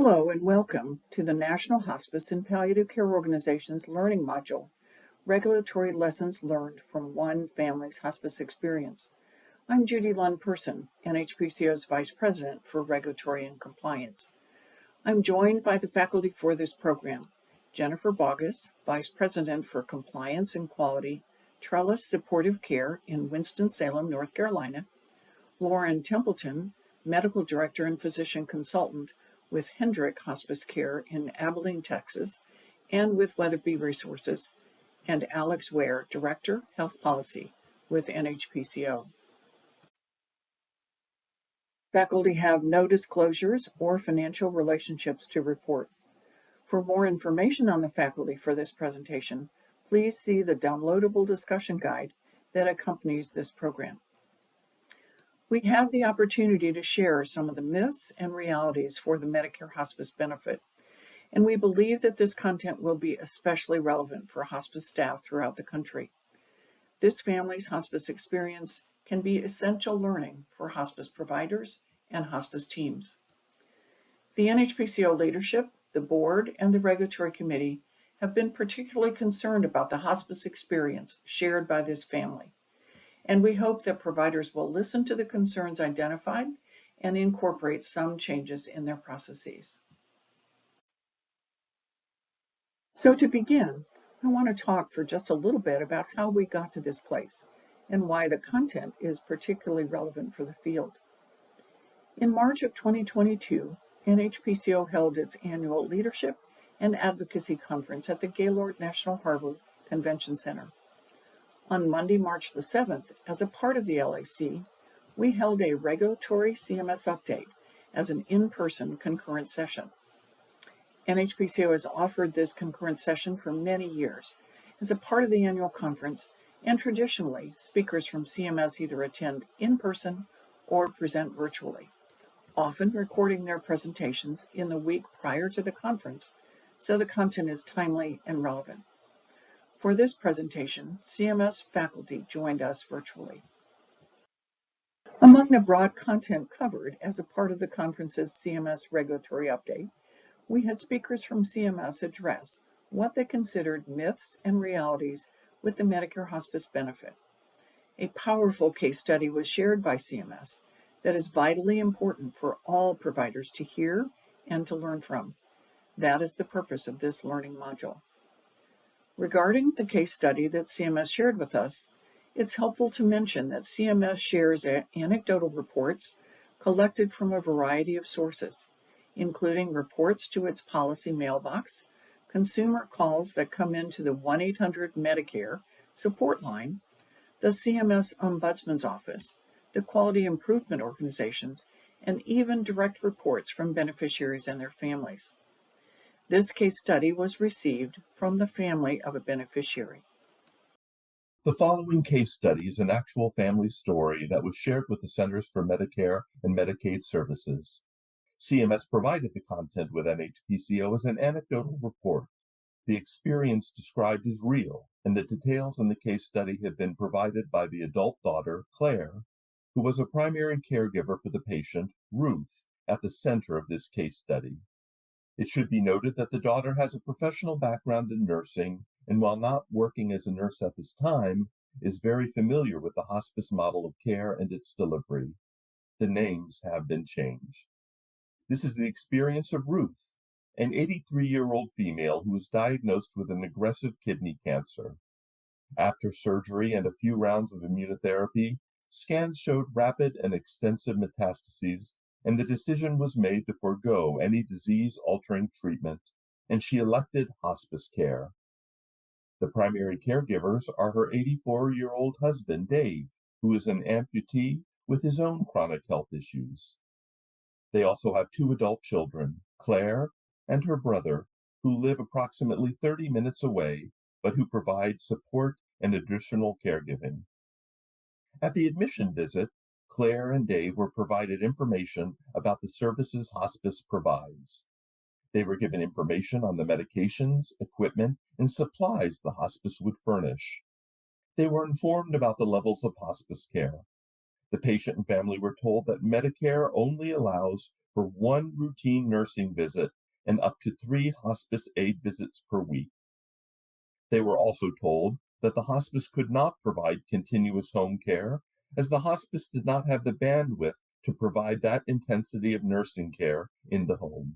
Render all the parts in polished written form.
Hello and welcome to the National Hospice and Palliative Care Organization's Learning Module, Regulatory Lessons Learned from One Family's Hospice Experience. I'm Judy Lund-Person, NHPCO's Vice President for Regulatory and Compliance. I'm joined by the faculty for this program, Jennifer Bogus, Vice President for Compliance and Quality, Trellis Supportive Care in Winston-Salem, North Carolina, Lauren Templeton, Medical Director and Physician Consultant with Hendrick Hospice Care in Abilene, Texas, and with Weatherby Resources, and Alex Ware, Director, Health Policy with NHPCO. Faculty have no disclosures or financial relationships to report. For more information on the faculty for this presentation, please see the downloadable discussion guide that accompanies this program. We have the opportunity to share some of the myths and realities for the Medicare hospice benefit, and we believe that this content will be especially relevant for hospice staff throughout the country. This family's hospice experience can be essential learning for hospice providers and hospice teams. The NHPCO leadership, the board, and the regulatory committee have been particularly concerned about the hospice experience shared by this family. And we hope that providers will listen to the concerns identified and incorporate some changes in their processes. So to begin, I want to talk for just a little bit about how we got to this place and why the content is particularly relevant for the field. In March of 2022, NHPCO held its annual Leadership and Advocacy Conference at the Gaylord National Harbor Convention Center. On Monday, March the 7th, as a part of the LAC, we held a regulatory CMS update as an in-person concurrent session. NHPCO has offered this concurrent session for many years as a part of the annual conference, and traditionally, speakers from CMS either attend in person or present virtually, often recording their presentations in the week prior to the conference, so the content is timely and relevant. For this presentation, CMS faculty joined us virtually. Among the broad content covered as a part of the conference's CMS regulatory update, we had speakers from CMS address what they considered myths and realities with the Medicare hospice benefit. A powerful case study was shared by CMS that is vitally important for all providers to hear and to learn from. That is the purpose of this learning module. Regarding the case study that CMS shared with us, it's helpful to mention that CMS shares anecdotal reports collected from a variety of sources, including reports to its policy mailbox, consumer calls that come into the 1-800-MEDICARE support line, the CMS Ombudsman's Office, the quality improvement organizations, and even direct reports from beneficiaries and their families. This case study was received from the family of a beneficiary. The following case study is an actual family story that was shared with the Centers for Medicare and Medicaid Services. CMS provided the content with NHPCO as an anecdotal report. The experience described is real, and the details in the case study have been provided by the adult daughter, Claire, who was a primary caregiver for the patient, Ruth, at the center of this case study. It should be noted that the daughter has a professional background in nursing, and while not working as a nurse at this time, is very familiar with the hospice model of care and its delivery. The names have been changed. This is the experience of Ruth, an 83-year-old female who was diagnosed with an aggressive kidney cancer. After surgery and a few rounds of immunotherapy, scans showed rapid and extensive metastases, and the decision was made to forego any disease-altering treatment, and she elected hospice care. The primary caregivers are her 84-year-old husband, Dave, who is an amputee with his own chronic health issues. They also have 2 adult children, Claire and her brother, who live approximately 30 minutes away, but who provide support and additional caregiving. At the admission visit, Claire and Dave were provided information about the services hospice provides. They were given information on the medications, equipment, and supplies the hospice would furnish. They were informed about the levels of hospice care. The patient and family were told that Medicare only allows for 1 routine nursing visit and up to 3 hospice aide visits per week. They were also told that the hospice could not provide continuous home care, as the hospice did not have the bandwidth to provide that intensity of nursing care in the home.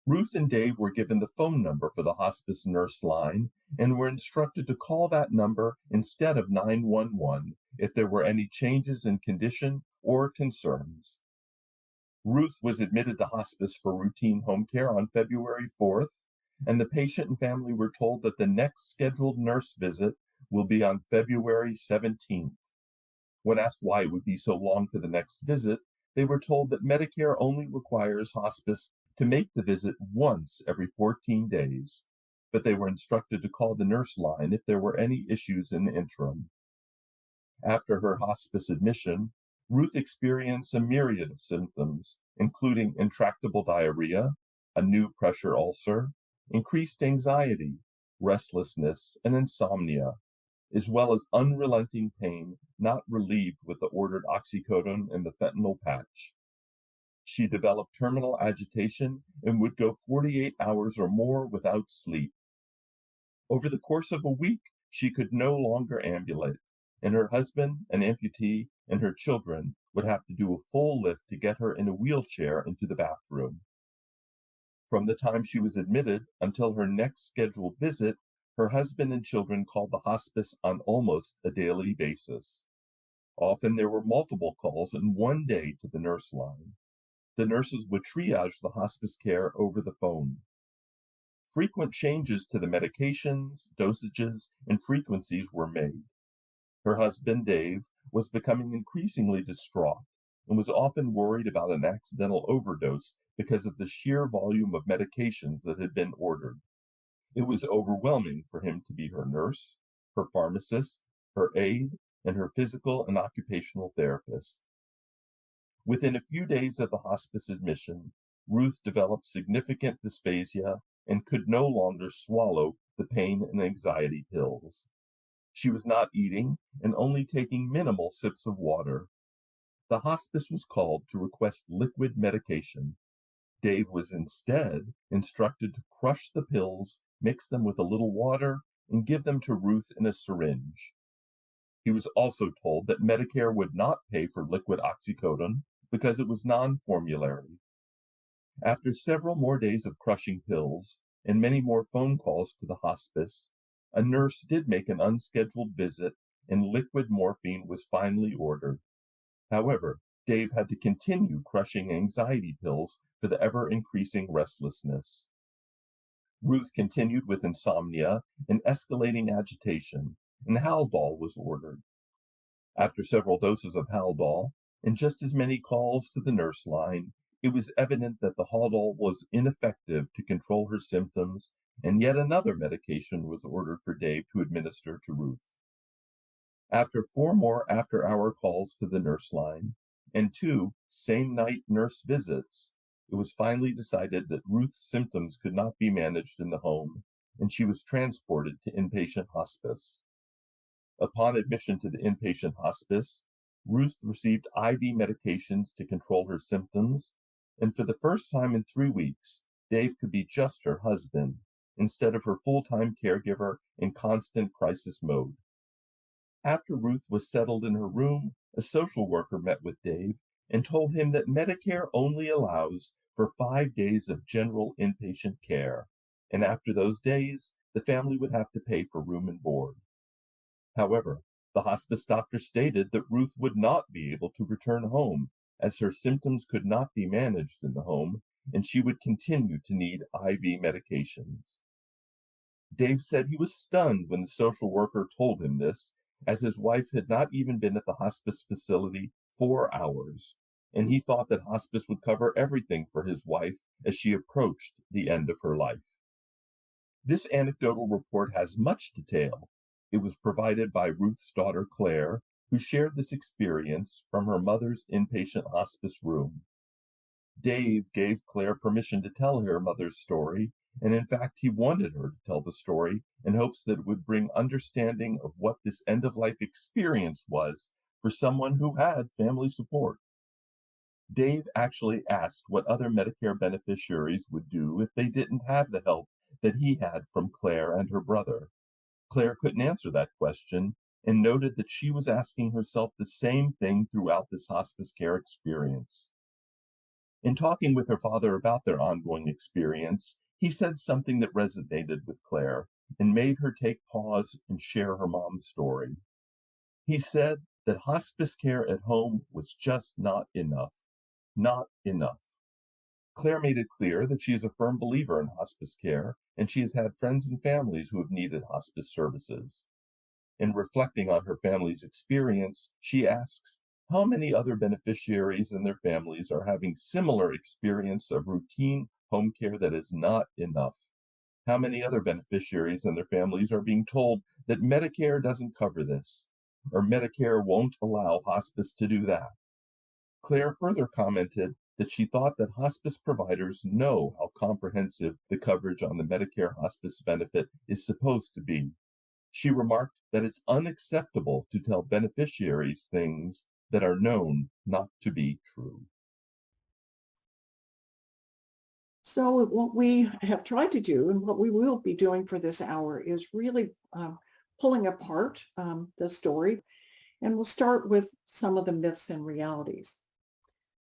Ruth and Dave were given the phone number for the hospice nurse line and were instructed to call that number instead of 911 if there were any changes in condition or concerns. Ruth was admitted to hospice for routine home care on February 4th, and the patient and family were told that the next scheduled nurse visit will be on February 17th. When asked why it would be so long for the next visit, they were told that Medicare only requires hospice to make the visit once every 14 days, but they were instructed to call the nurse line if there were any issues in the interim. After her hospice admission, Ruth experienced a myriad of symptoms, including intractable diarrhea, a new pressure ulcer, increased anxiety, restlessness, and insomnia, as well as unrelenting pain not relieved with the ordered oxycodone and the fentanyl patch. She developed terminal agitation and would go 48 hours or more without sleep. Over the course of a week, she could no longer ambulate, and her husband, an amputee, and her children would have to do a full lift to get her in a wheelchair into the bathroom. From the time she was admitted until her next scheduled visit, her husband and children called the hospice on almost a daily basis. Often there were multiple calls in one day to the nurse line. The nurses would triage the hospice care over the phone. Frequent changes to the medications, dosages, and frequencies were made. Her husband, Dave, was becoming increasingly distraught and was often worried about an accidental overdose because of the sheer volume of medications that had been ordered. It was overwhelming for him to be her nurse, her pharmacist, her aide, and her physical and occupational therapist. Within a few days of the hospice admission, Ruth developed significant dysphagia and could no longer swallow the pain and anxiety pills. She was not eating and only taking minimal sips of water. The hospice was called to request liquid medication. Dave was instead instructed to crush the pills, mix them with a little water, and give them to Ruth in a syringe. He was also told that Medicare would not pay for liquid oxycodone because it was non-formulary. After several more days of crushing pills and many more phone calls to the hospice, a nurse did make an unscheduled visit and liquid morphine was finally ordered. However, Dave had to continue crushing anxiety pills for the ever-increasing restlessness. Ruth continued with insomnia and escalating agitation, and Haldol was ordered. After several doses of Haldol, and just as many calls to the nurse line, it was evident that the Haldol was ineffective to control her symptoms, and yet another medication was ordered for Dave to administer to Ruth. After 4 more after-hour calls to the nurse line, and 2 same-night nurse visits, it was finally decided that Ruth's symptoms could not be managed in the home, and she was transported to inpatient hospice. Upon admission to the inpatient hospice, Ruth received IV medications to control her symptoms, and for the first time in 3 weeks, Dave could be just her husband, instead of her full-time caregiver in constant crisis mode. After Ruth was settled in her room, a social worker met with Dave and told him that Medicare only allows for 5 days of general inpatient care, and after those days, the family would have to pay for room and board. However, the hospice doctor stated that Ruth would not be able to return home, as her symptoms could not be managed in the home, and she would continue to need IV medications. Dave said he was stunned when the social worker told him this, as his wife had not even been at the hospice facility 4 hours, and he thought that hospice would cover everything for his wife as she approached the end of her life. This anecdotal report has much detail. It was provided by Ruth's daughter Claire, who shared this experience from her mother's inpatient hospice room. Dave gave Claire permission to tell her mother's story, and in fact he wanted her to tell the story in hopes that it would bring understanding of what this end-of-life experience was for someone who had family support. Dave actually asked what other Medicare beneficiaries would do if they didn't have the help that he had from Claire and her brother. Claire couldn't answer that question and noted that she was asking herself the same thing throughout this hospice care experience. In talking with her father about their ongoing experience, he said something that resonated with Claire and made her take pause and share her mom's story. He said that hospice care at home was just not enough. Not enough. Claire made it clear that she is a firm believer in hospice care, and she has had friends and families who have needed hospice services. In reflecting on her family's experience, she asks, how many other beneficiaries and their families are having similar experience of routine home care that is not enough? How many other beneficiaries and their families are being told that Medicare doesn't cover this, or Medicare won't allow hospice to do that? Claire further commented that she thought that hospice providers know how comprehensive the coverage on the Medicare hospice benefit is supposed to be. She remarked that it's unacceptable to tell beneficiaries things that are known not to be true. So what we have tried to do and what we will be doing for this hour is really pulling apart the story, and we'll start with some of the myths and realities.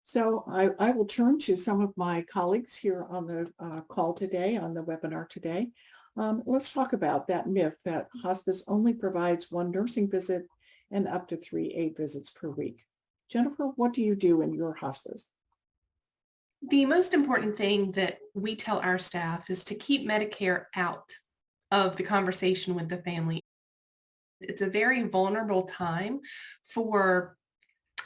So I will turn to some of my colleagues here on the call today, on the webinar today. Let's talk about that myth that hospice only provides one nursing visit and up to 3 aide visits per week. Jennifer, what do you do in your hospice? The most important thing that we tell our staff is to keep Medicare out of the conversation with the family. It's a very vulnerable time for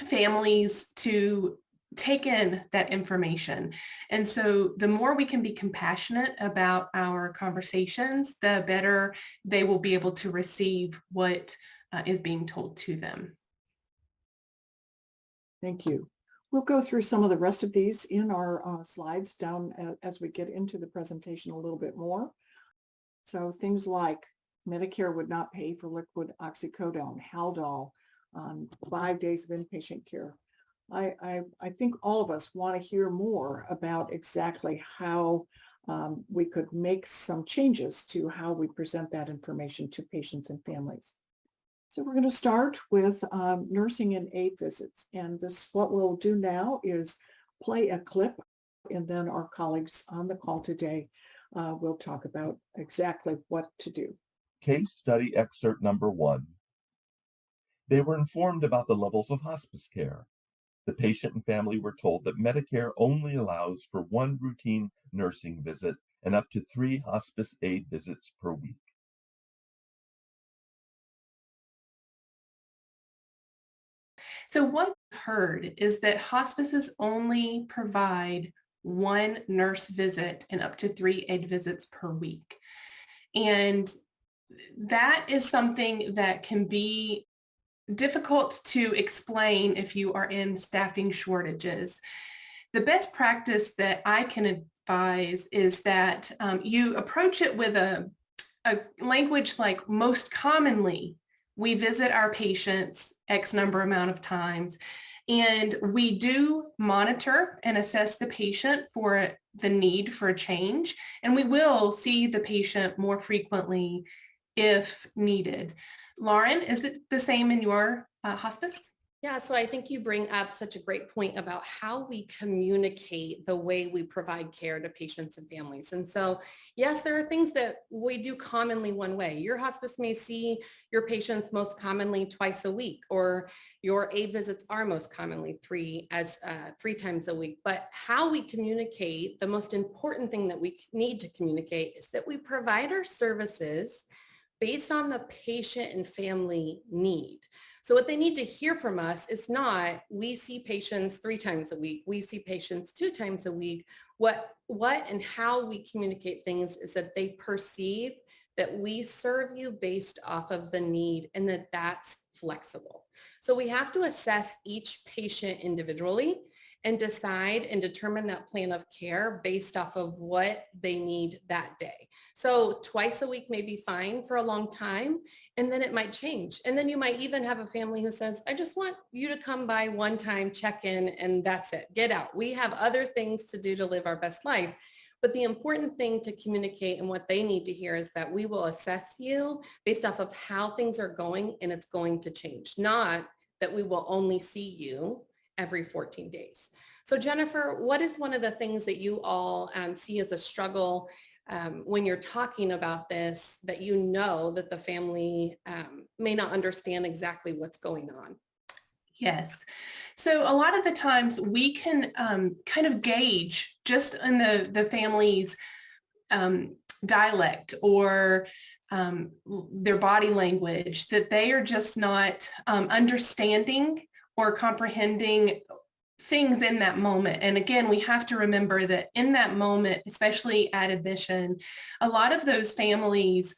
families to take in that information. And so the more we can be compassionate about our conversations, the better they will be able to receive what is being told to them. Thank you. We'll go through some of the rest of these in our slides down as we get into the presentation a little bit more. So things like Medicare would not pay for liquid oxycodone, Haldol, 5 days of inpatient care. I think all of us want to hear more about exactly how we could make some changes to how we present that information to patients and families. So we're going to start with nursing and aide visits. And what we'll do now is play a clip, and then our colleagues on the call today will talk about exactly what to do. Case study excerpt number 1. They were informed about the levels of hospice care. The patient and family were told that Medicare only allows for 1 routine nursing visit and up to 3 hospice aide visits per week. So what I've heard is that hospices only provide 1 nurse visit and up to 3 aide visits per week. And that is something that can be difficult to explain if you are in staffing shortages. The best practice that I can advise is that you approach it with a language like most commonly we visit our patients X number amount of times, and we do monitor and assess the patient for the need for a change, and we will see the patient more frequently if needed. Lauren, is it the same in your hospice? Yeah, so I think you bring up such a great point about how we communicate the way we provide care to patients and families. And so, yes, there are things that we do commonly one way. Your hospice may see your patients most commonly twice a week, or your aide visits are most commonly 3 times a week. But how we communicate, the most important thing that we need to communicate is that we provide our services based on the patient and family need. So what they need to hear from us is not, we see patients 3 times a week, we see patients 2 times a week. What and how we communicate things is that they perceive that we serve you based off of the need and that that's flexible. So we have to assess each patient individually and decide and determine that plan of care based off of what they need that day. So twice a week may be fine for a long time, and then it might change. And then you might even have a family who says, I just want you to come by one time, check in, and that's it. Get out. We have other things to do to live our best life. But the important thing to communicate and what they need to hear is that we will assess you based off of how things are going, and it's going to change, not that we will only see you every 14 days. So Jennifer, what is one of the things that you all see as a struggle when you're talking about this, that you know that the family may not understand exactly what's going on? Yes. So a lot of the times we can kind of gauge just in the family's dialect or their body language that they are just not understanding or comprehending things in that moment. And again, we have to remember that in that moment, especially at admission, a lot of those families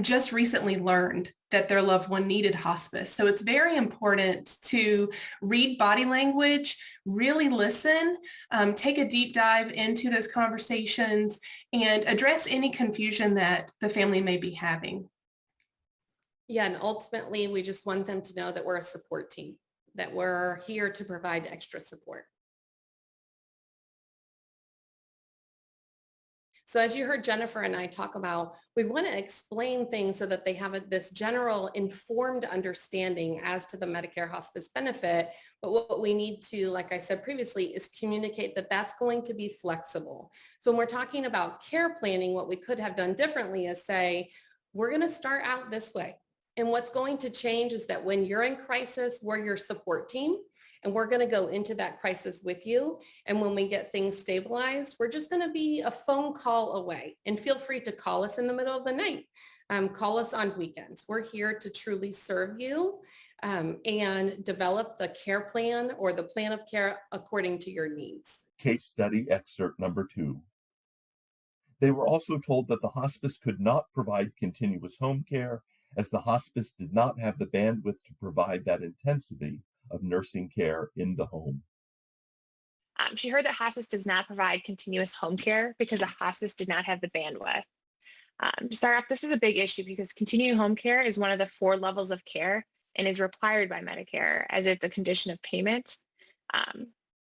just recently learned that their loved one needed hospice. So it's very important to read body language, really listen, take a deep dive into those conversations, and address any confusion that the family may be having. Yeah, and ultimately, we just want them to know that we're a support team, that we're here to provide extra support. So as you heard Jennifer and I talk about, we want to explain things so that they have this general informed understanding as to the Medicare hospice benefit. But what we need to, like I said previously, is communicate that that's going to be flexible. So when we're talking about care planning, what we could have done differently is say, we're going to start out this way. And what's going to change is that when you're in crisis, we're your support team. And we're going to go into that crisis with you. And when we get things stabilized, we're just going to be a phone call away. And feel free to call us in the middle of the night. Call us on weekends. We're here to truly serve you and develop the care plan or the plan of care according to your needs. Case study excerpt number 2. They were also told that the hospice could not provide continuous home care, as the hospice did not have the bandwidth to provide that intensity of nursing care in the home. She heard that hospice does not provide continuous home care because the hospice did not have the bandwidth. To start off, this is a big issue because continuing home care is one of the 4 levels of care and is required by Medicare as it's a condition of payment.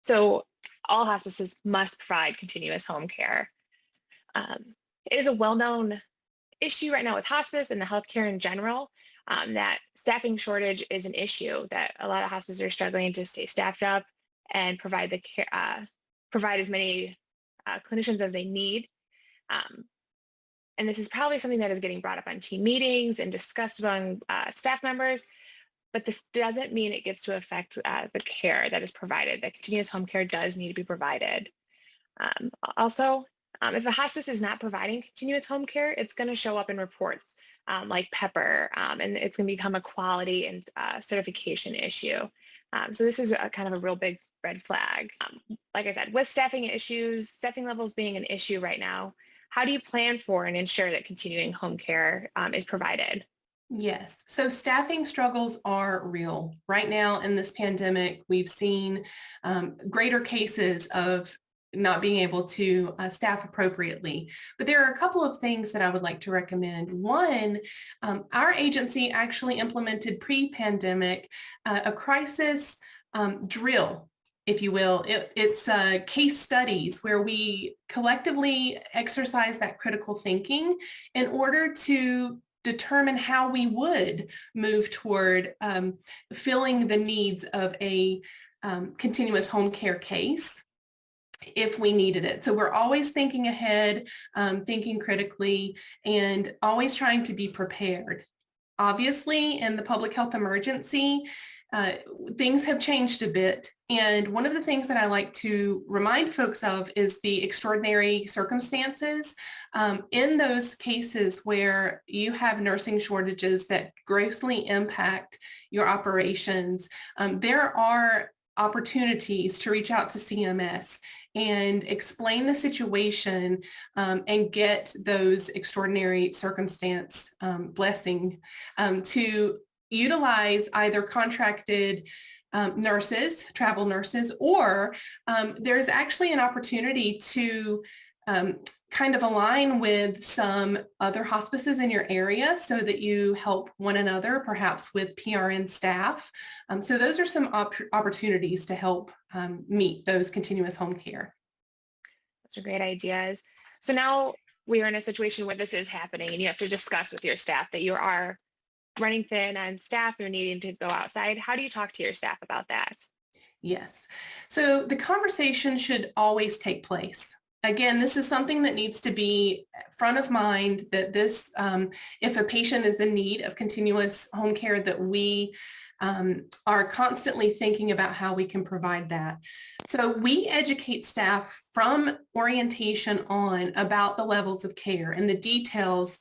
So all hospices must provide continuous home care. It is a well-known issue right now with hospice and the healthcare in general, that staffing shortage is an issue, that a lot of hospices are struggling to stay staffed up and provide the care, provide as many clinicians as they need. And this is probably something that is getting brought up on team meetings and discussed among staff members, but this doesn't mean it gets to affect the care that is provided. That continuous home care does need to be provided. Also, if a hospice is not providing continuous home care, it's going to show up in reports like PEPR, and it's going to become a quality and certification issue. So this is kind of a real big red flag. Like I said, with staffing issues, staffing levels being an issue right now, how do you plan for and ensure that continuing home care is provided? Yes. So staffing struggles are real. Right now in this pandemic, we've seen greater cases of not being able to staff appropriately. But there are a couple of things that I would like to recommend. One, our agency actually implemented pre-pandemic a crisis drill, if you will. It's case studies where we collectively exercise that critical thinking in order to determine how we would move toward filling the needs of a continuous home care case if we needed it. So we're always thinking ahead, thinking critically, and always trying to be prepared. Obviously, in the public health emergency, things have changed a bit. And one of the things that I like to remind folks of is the extraordinary circumstances. In those cases where you have nursing shortages that grossly impact your operations, there are opportunities to reach out to CMS and explain the situation and get those extraordinary circumstance blessing to utilize either contracted travel nurses, or there's actually an opportunity to kind of align with some other hospices in your area so that you help one another, perhaps with PRN staff. So those are some opportunities to help meet those continuous home care. Those are great ideas. So now we are in a situation where this is happening and you have to discuss with your staff that you are running thin on staff, you're needing to go outside. How do you talk to your staff about that? Yes. So the conversation should always take place. Again, this is something that needs to be front of mind, that this, if a patient is in need of continuous home care, that we are constantly thinking about how we can provide that. So we educate staff from orientation on about the levels of care and the details.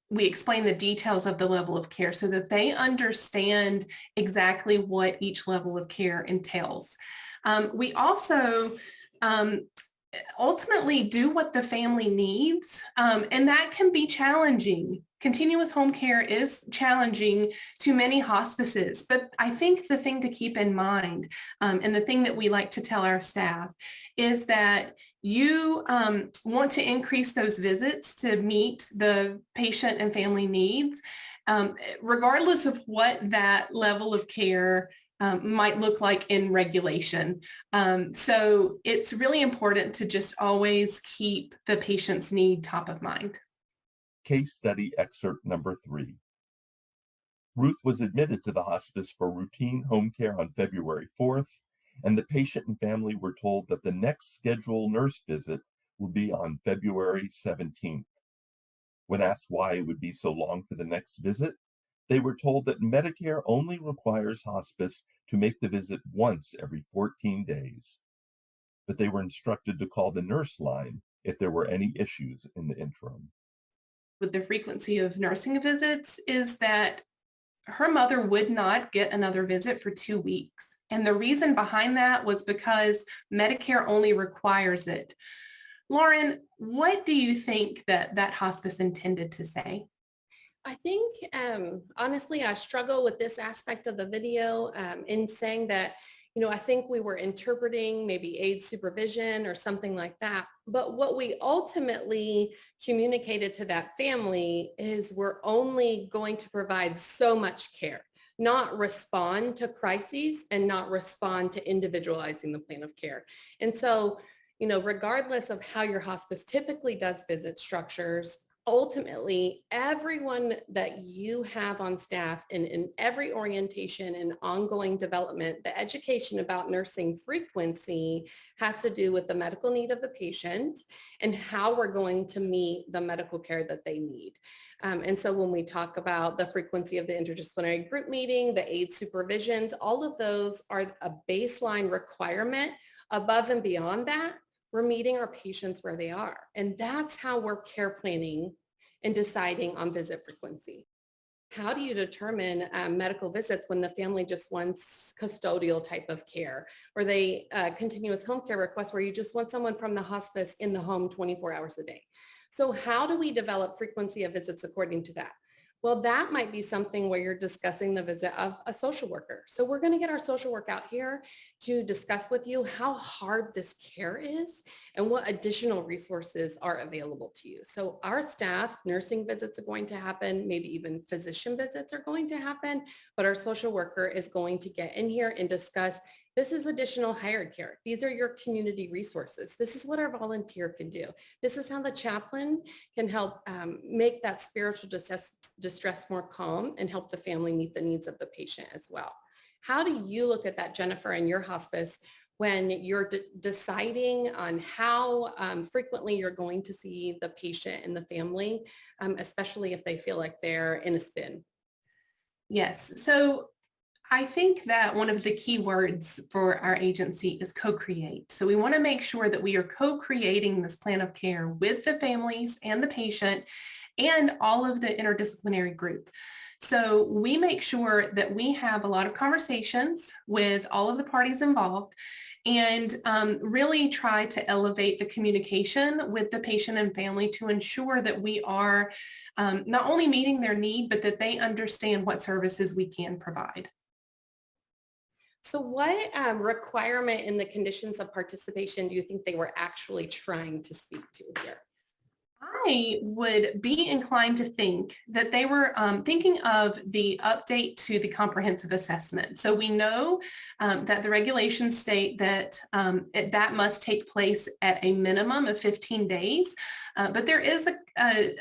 We explain the details of the level of care so that they understand exactly what each level of care entails. We also ultimately do what the family needs, and that can be challenging. Continuous home care is challenging to many hospices, but I think the thing to keep in mind, and the thing that we like to tell our staff, is that you want to increase those visits to meet the patient and family needs, regardless of what that level of care might look like in regulation. So it's really important to just always keep the patient's need top of mind. Case study excerpt number 3. Ruth was admitted to the hospice for routine home care on February 4th, and the patient and family were told that the next scheduled nurse visit will be on February 17th. When asked why it would be so long for the next visit, they were told that Medicare only requires hospice to make the visit once every 14 days. But they were instructed to call the nurse line if there were any issues in the interim. With the frequency of nursing visits is that her mother would not get another visit for 2 weeks. And the reason behind that was because Medicare only requires it. Lauren, what do you think that hospice intended to say? I think, honestly, I struggle with this aspect of the video in saying that, I think we were interpreting maybe aide supervision or something like that. But what we ultimately communicated to that family is we're only going to provide so much care, not respond to crises and not respond to individualizing the plan of care. And so, regardless of how your hospice typically does visit structures, ultimately, everyone that you have on staff in every orientation and ongoing development, the education about nursing frequency has to do with the medical need of the patient and how we're going to meet the medical care that they need. And so when we talk about the frequency of the interdisciplinary group meeting, the aide supervisions, all of those are a baseline requirement. Above and beyond that, we're meeting our patients where they are. And that's how we're care planning and deciding on visit frequency. How do you determine medical visits when the family just wants custodial type of care, or they continuous home care requests where you just want someone from the hospice in the home 24 hours a day? So how do we develop frequency of visits according to that? Well, that might be something where you're discussing the visit of a social worker. So we're going to get our social work out here to discuss with you how hard this care is and what additional resources are available to you. So our staff, nursing visits are going to happen, maybe even physician visits are going to happen, but our social worker is going to get in here and discuss, this is additional hired care. These are your community resources. This is what our volunteer can do. This is how the chaplain can help make that spiritual distress more calm and help the family meet the needs of the patient as well. How do you look at that, Jennifer, in your hospice when you're deciding on how frequently you're going to see the patient and the family, especially if they feel like they're in a spin? Yes. So I think that one of the key words for our agency is co-create. So we want to make sure that we are co-creating this plan of care with the families and the patient and all of the interdisciplinary group. So we make sure that we have a lot of conversations with all of the parties involved and really try to elevate the communication with the patient and family to ensure that we are not only meeting their need, but that they understand what services we can provide. So what requirement in the conditions of participation do you think they were actually trying to speak to here? I would be inclined to think that they were thinking of the update to the comprehensive assessment. So we know that the regulations state that that must take place at a minimum of 15 days, but there is a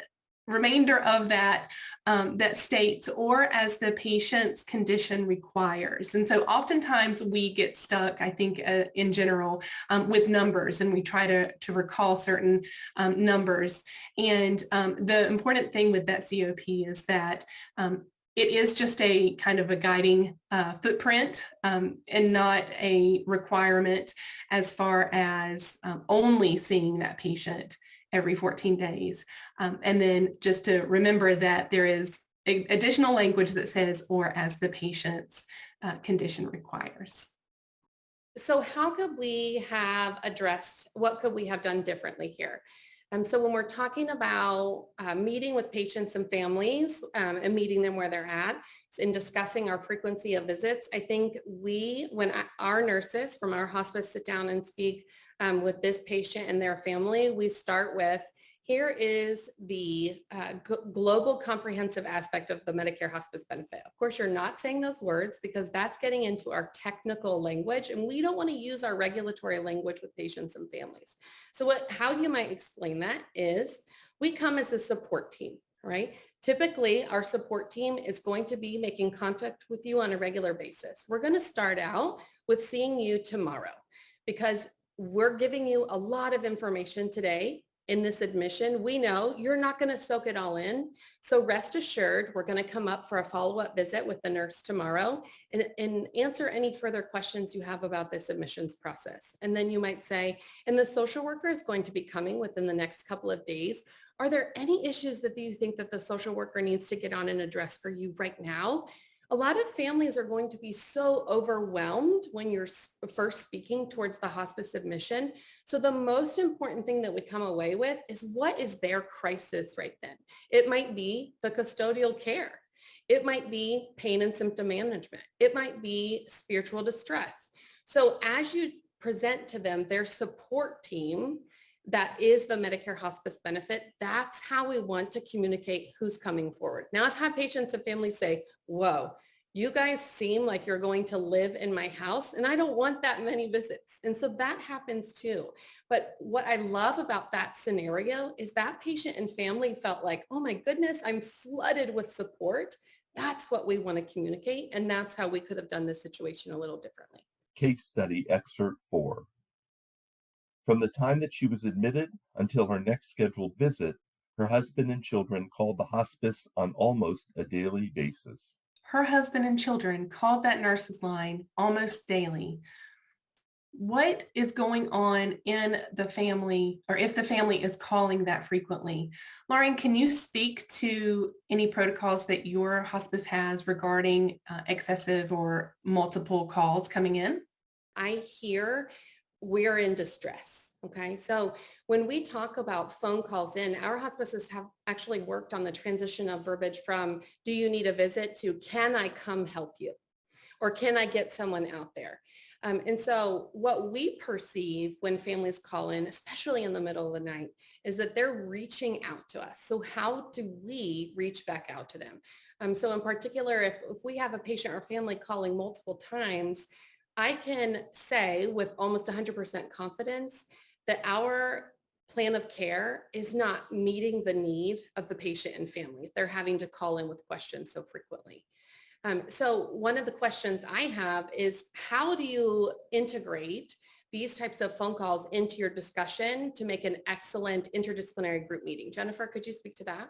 remainder of that that states or as the patient's condition requires. And so oftentimes we get stuck, I think, in general with numbers, and we try to recall certain numbers. And the important thing with that COP is that it is just a kind of a guiding footprint and not a requirement as far as only seeing that patient every 14 days. And then just to remember that there is additional language that says, or as the patient's condition requires. So how could we have addressed, what could we have done differently here? So when we're talking about meeting with patients and families and meeting them where they're at and discussing our frequency of visits, I think when our nurses from our hospice sit down and speak with this patient and their family, we start with, here is the global comprehensive aspect of the Medicare hospice benefit. Of course, you're not saying those words because that's getting into our technical language, and we don't want to use our regulatory language with patients and families. So how you might explain that is we come as a support team, right? Typically, our support team is going to be making contact with you on a regular basis. We're going to start out with seeing you tomorrow because we're giving you a lot of information today in this admission. We know you're not going to soak it all in. So rest assured, we're going to come up for a follow-up visit with the nurse tomorrow and answer any further questions you have about this admissions process. And then you might say, and the social worker is going to be coming within the next couple of days. Are there any issues that you think that the social worker needs to get on and address for you right now? A lot of families are going to be so overwhelmed when you're first speaking towards the hospice admission. So the most important thing that we come away with is what is their crisis right then? It might be the custodial care. It might be pain and symptom management. It might be spiritual distress. So as you present to them their support team, that is the Medicare hospice benefit, that's how we want to communicate who's coming forward. Now, I've had patients and families say, whoa, you guys seem like you're going to live in my house and I don't want that many visits. And so that happens too. But what I love about that scenario is that patient and family felt like, oh my goodness, I'm flooded with support. That's what we want to communicate. And that's how we could have done this situation a little differently. Case study excerpt 4. From the time that she was admitted until her next scheduled visit, her husband and children called the hospice on almost a daily basis. Her husband and children called that nurse's line almost daily. What is going on in the family, or if the family is calling that frequently? Lauren, can you speak to any protocols that your hospice has regarding excessive or multiple calls coming in? I hear we're in distress. Okay. So when we talk about phone calls in, our hospices have actually worked on the transition of verbiage from, do you need a visit, to can I come help you? Or can I get someone out there? And so what we perceive when families call in, especially in the middle of the night, is that they're reaching out to us. So how do we reach back out to them? So in particular, if we have a patient or family calling multiple times, I can say with almost 100% confidence that our plan of care is not meeting the need of the patient and family if they're having to call in with questions so frequently. So one of the questions I have is, how do you integrate these types of phone calls into your discussion to make an excellent interdisciplinary group meeting? Jennifer, could you speak to that?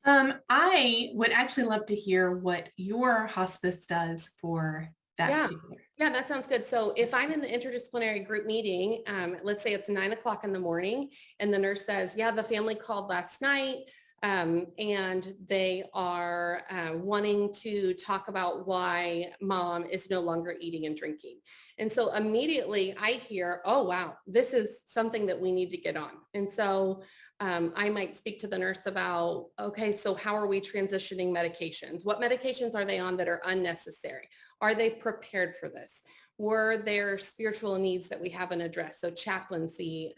I would actually love to hear what your hospice does for that. Yeah, that sounds good. So if I'm in the interdisciplinary group meeting, let's say it's 9 o'clock in the morning and the nurse says, yeah, the family called last night and they are wanting to talk about why mom is no longer eating and drinking. And so immediately I hear, oh, wow, this is something that we need to get on. And so I might speak to the nurse about, okay, so how are we transitioning medications? What medications are they on that are unnecessary? Are they prepared for this? Were there spiritual needs that we haven't addressed? So chaplaincy,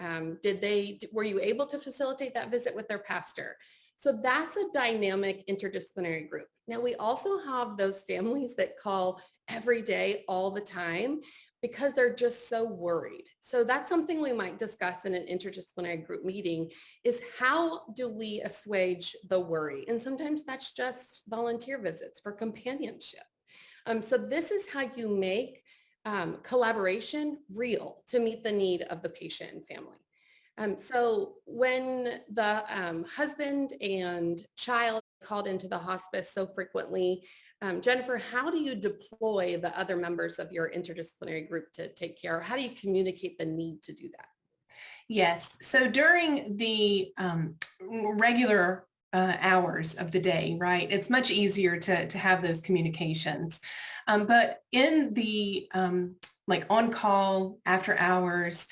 were you able to facilitate that visit with their pastor? So that's a dynamic interdisciplinary group. Now we also have those families that call every day, all the time, because they're just so worried. So that's something we might discuss in an interdisciplinary group meeting, is how do we assuage the worry? And sometimes that's just volunteer visits for companionship. So this is how you make collaboration real to meet the need of the patient and family. So when the husband and child called into the hospice so frequently, Jennifer, how do you deploy the other members of your interdisciplinary group to take care? How do you communicate the need to do that? Yes. So during the regular hours of the day, right, it's much easier to have those communications. But in the like on call after hours,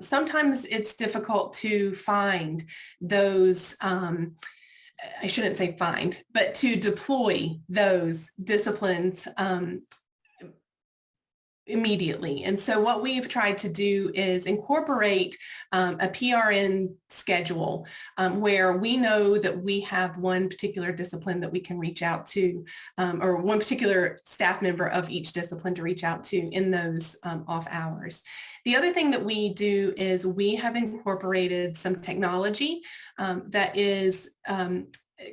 sometimes it's difficult to find those, I shouldn't say find, but to deploy those disciplines immediately. And so what we've tried to do is incorporate a PRN schedule where we know that we have one particular discipline that we can reach out to, or one particular staff member of each discipline to reach out to in those off hours. The other thing that we do is we have incorporated some technology that is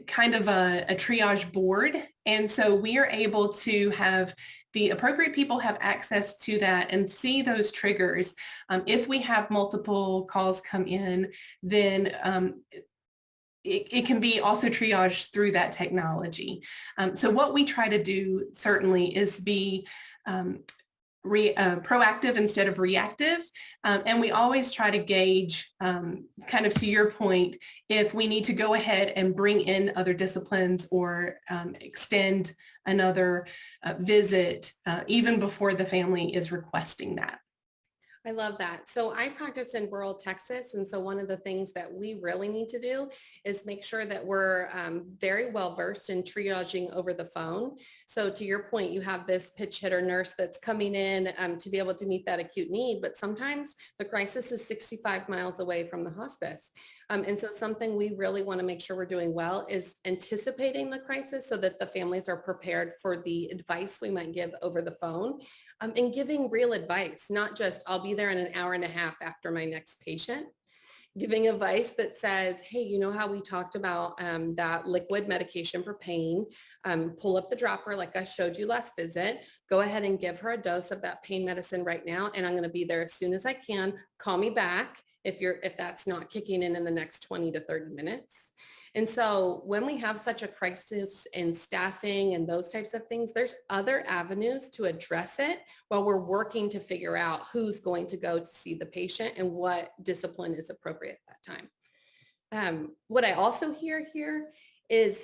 kind of a triage board. And so we are able to have the appropriate people have access to that and see those triggers. If we have multiple calls come in, then it can be also triaged through that technology. So what we try to do certainly is be proactive instead of reactive. And we always try to gauge, kind of to your point, if we need to go ahead and bring in other disciplines or extend another visit even before the family is requesting that. I love that. So I practice in rural Texas. And so one of the things that we really need to do is make sure that we're very well versed in triaging over the phone. So to your point, you have this pitch hitter nurse that's coming in to be able to meet that acute need, but sometimes the crisis is 65 miles away from the hospice. And so something we really want to make sure we're doing well is anticipating the crisis so that the families are prepared for the advice we might give over the phone, and giving real advice, not just I'll be there in an hour and a half after my next patient. Giving advice that says, hey, you know how we talked about that liquid medication for pain, pull up the dropper like I showed you last visit, go ahead and give her a dose of that pain medicine right now, and I'm going to be there as soon as I can. Call me back if that's not kicking in the next 20 to 30 minutes. And so when we have such a crisis in staffing and those types of things, there's other avenues to address it while we're working to figure out who's going to go to see the patient and what discipline is appropriate at that time. What I also hear here is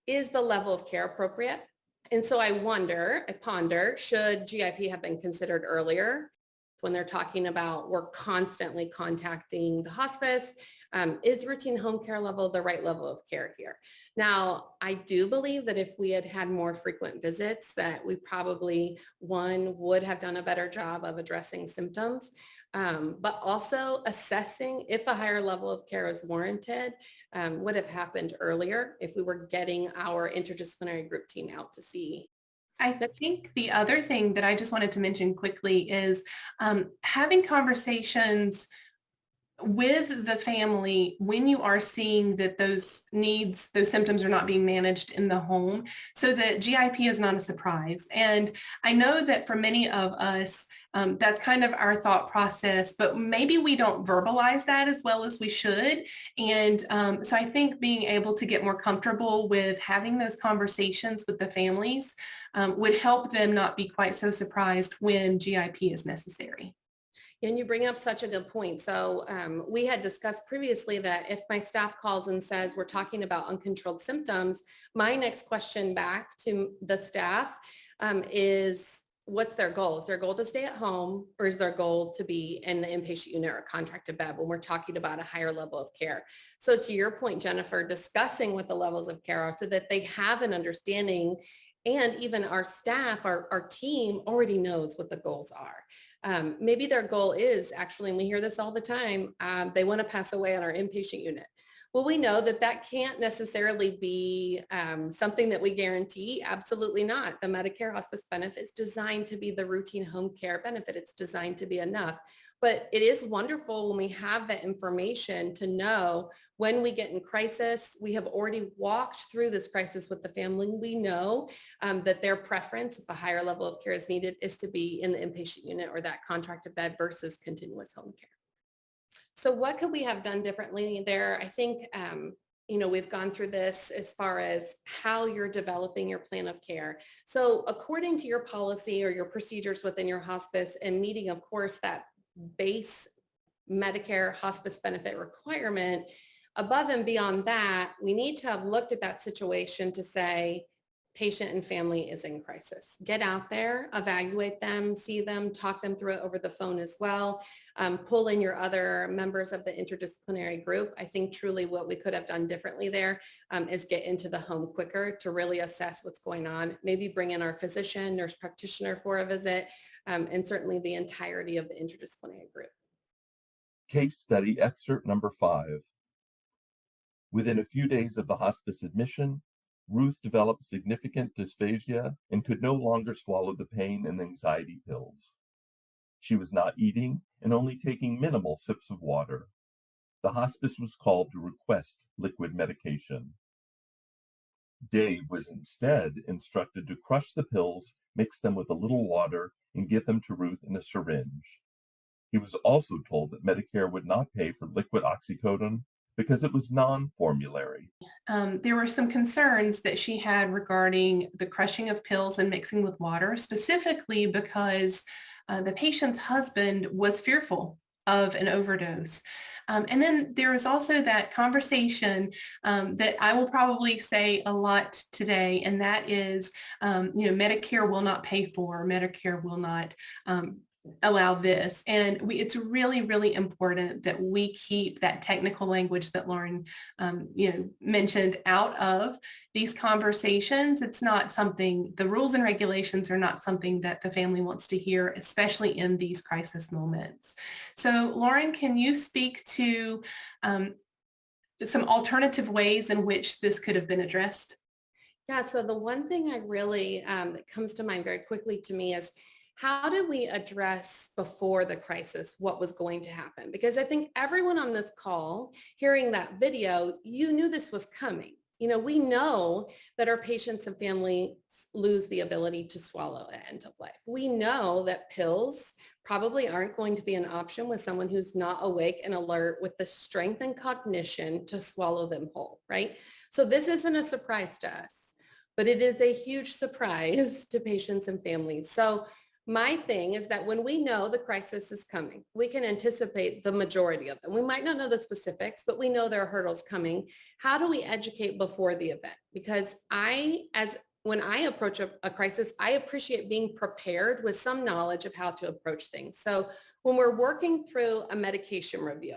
the level of care appropriate? And so I ponder, should GIP have been considered earlier? When they're talking about we're constantly contacting the hospice, is routine home care level the right level of care here? Now, I do believe that if we had had more frequent visits, that we probably, one, would have done a better job of addressing symptoms, but also assessing if a higher level of care is warranted would have happened earlier if we were getting our interdisciplinary group team out to see. I think the other thing that I just wanted to mention quickly is having conversations with the family when you are seeing that those needs, those symptoms are not being managed in the home, so that GIP is not a surprise. And I know that for many of us, that's kind of our thought process, but maybe we don't verbalize that as well as we should. And so I think being able to get more comfortable with having those conversations with the families would help them not be quite so surprised when GIP is necessary. And you bring up such a good point. So we had discussed previously that if my staff calls and says we're talking about uncontrolled symptoms, my next question back to the staff is, what's their goal? Is their goal to stay at home, or is their goal to be in the inpatient unit or contracted bed when we're talking about a higher level of care? So to your point, Jennifer, discussing what the levels of care are so that they have an understanding, and even our staff, our team already knows what the goals are. Maybe their goal is actually, and we hear this all the time, they want to pass away on our inpatient unit. Well, we know that that can't necessarily be something that we guarantee. Absolutely not. The Medicare hospice benefit is designed to be the routine home care benefit. It's designed to be enough. But it is wonderful when we have that information to know when we get in crisis. We have already walked through this crisis with the family. We know that their preference, if a higher level of care is needed, is to be in the inpatient unit or that contracted bed versus continuous home care. So what could we have done differently there? I think, we've gone through this as far as how you're developing your plan of care. So according to your policy or your procedures within your hospice and meeting, of course, that base Medicare hospice benefit requirement, above and beyond that, we need to have looked at that situation to say, patient and family is in crisis. Get out there, evaluate them, see them, talk them through it over the phone as well. Pull in your other members of the interdisciplinary group. I think truly what we could have done differently there is get into the home quicker to really assess what's going on. Maybe bring in our physician, nurse practitioner for a visit, and certainly the entirety of the interdisciplinary group. Case study excerpt number 5. Within a few days of the hospice admission, Ruth developed significant dysphagia and could no longer swallow the pain and anxiety pills. She was not eating and only taking minimal sips of water. The hospice was called to request liquid medication. Dave was instead instructed to crush the pills, mix them with a little water, and give them to Ruth in a syringe. He was also told that Medicare would not pay for liquid oxycodone because it was non-formulary. There were some concerns that she had regarding the crushing of pills and mixing with water, specifically because the patient's husband was fearful of an overdose. And then there was also that conversation that I will probably say a lot today, and that is, Medicare will not pay for, Medicare will not allow this. And it's really, really important that we keep that technical language that Lauren, mentioned out of these conversations. It's not something, the rules and regulations are not something that the family wants to hear, especially in these crisis moments. So Lauren, can you speak to some alternative ways in which this could have been addressed? Yeah, so the one thing I really, that comes to mind very quickly to me is, how did we address before the crisis what was going to happen? Because I think everyone on this call hearing that video, you knew this was coming. We know that our patients and families lose the ability to swallow at end of life. We know that pills probably aren't going to be an option with someone who's not awake and alert with the strength and cognition to swallow them whole, right? So this isn't a surprise to us, but it is a huge surprise to patients and families. So my thing is that when we know the crisis is coming, we can anticipate the majority of them. We might not know the specifics, but we know there are hurdles coming. How do we educate before the event? Because when I approach a crisis, I appreciate being prepared with some knowledge of how to approach things. So when we're working through a medication review,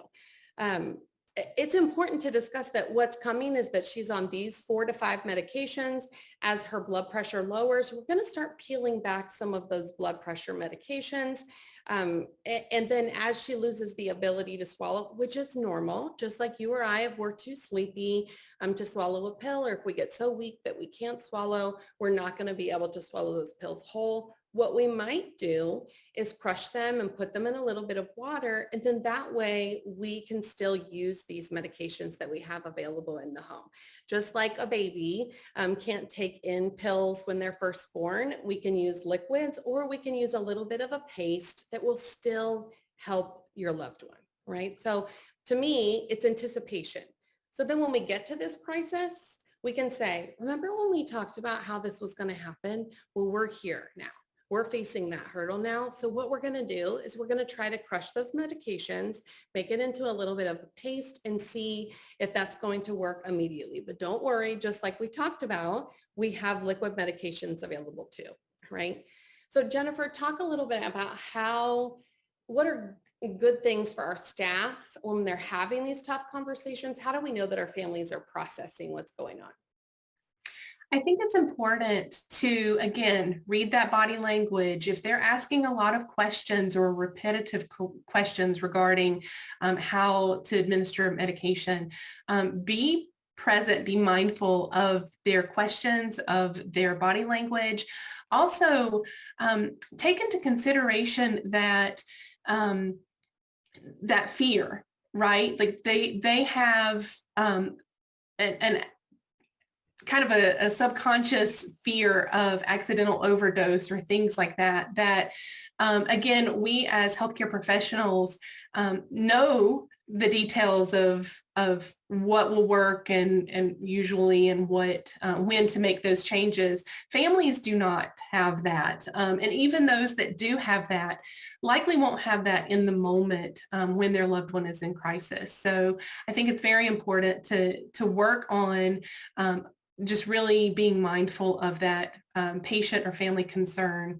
it's important to discuss that what's coming is that she's on these 4 to 5 medications. As her blood pressure lowers, we're going to start peeling back some of those blood pressure medications. And then as she loses the ability to swallow, which is normal, just like you or I, if we're too sleepy to swallow a pill, or if we get so weak that we can't swallow, we're not going to be able to swallow those pills whole. What we might do is crush them and put them in a little bit of water. And then that way we can still use these medications that we have available in the home. Just like a baby can't take in pills when they're first born, we can use liquids, or we can use a little bit of a paste that will still help your loved one, right? So to me, it's anticipation. So then when we get to this crisis, we can say, remember when we talked about how this was going to happen? Well, we're here now. We're facing that hurdle now. So what we're going to do is we're going to try to crush those medications, make it into a little bit of a paste, and see if that's going to work immediately. But don't worry, just like we talked about, we have liquid medications available too, right? So Jennifer, talk a little bit about what are good things for our staff when they're having these tough conversations? How do we know that our families are processing what's going on? I think it's important to, again, read that body language. If they're asking a lot of questions or repetitive questions regarding how to administer medication, be present, be mindful of their questions, of their body language. Also, take into consideration that that fear, right? Like they have an kind of a subconscious fear of accidental overdose or things like that, again, we as healthcare professionals know the details of what will work and usually and what when to make those changes. Families do not have that. And even those that do have that likely won't have that in the moment when their loved one is in crisis. So I think it's very important to work on just really being mindful of that patient or family concern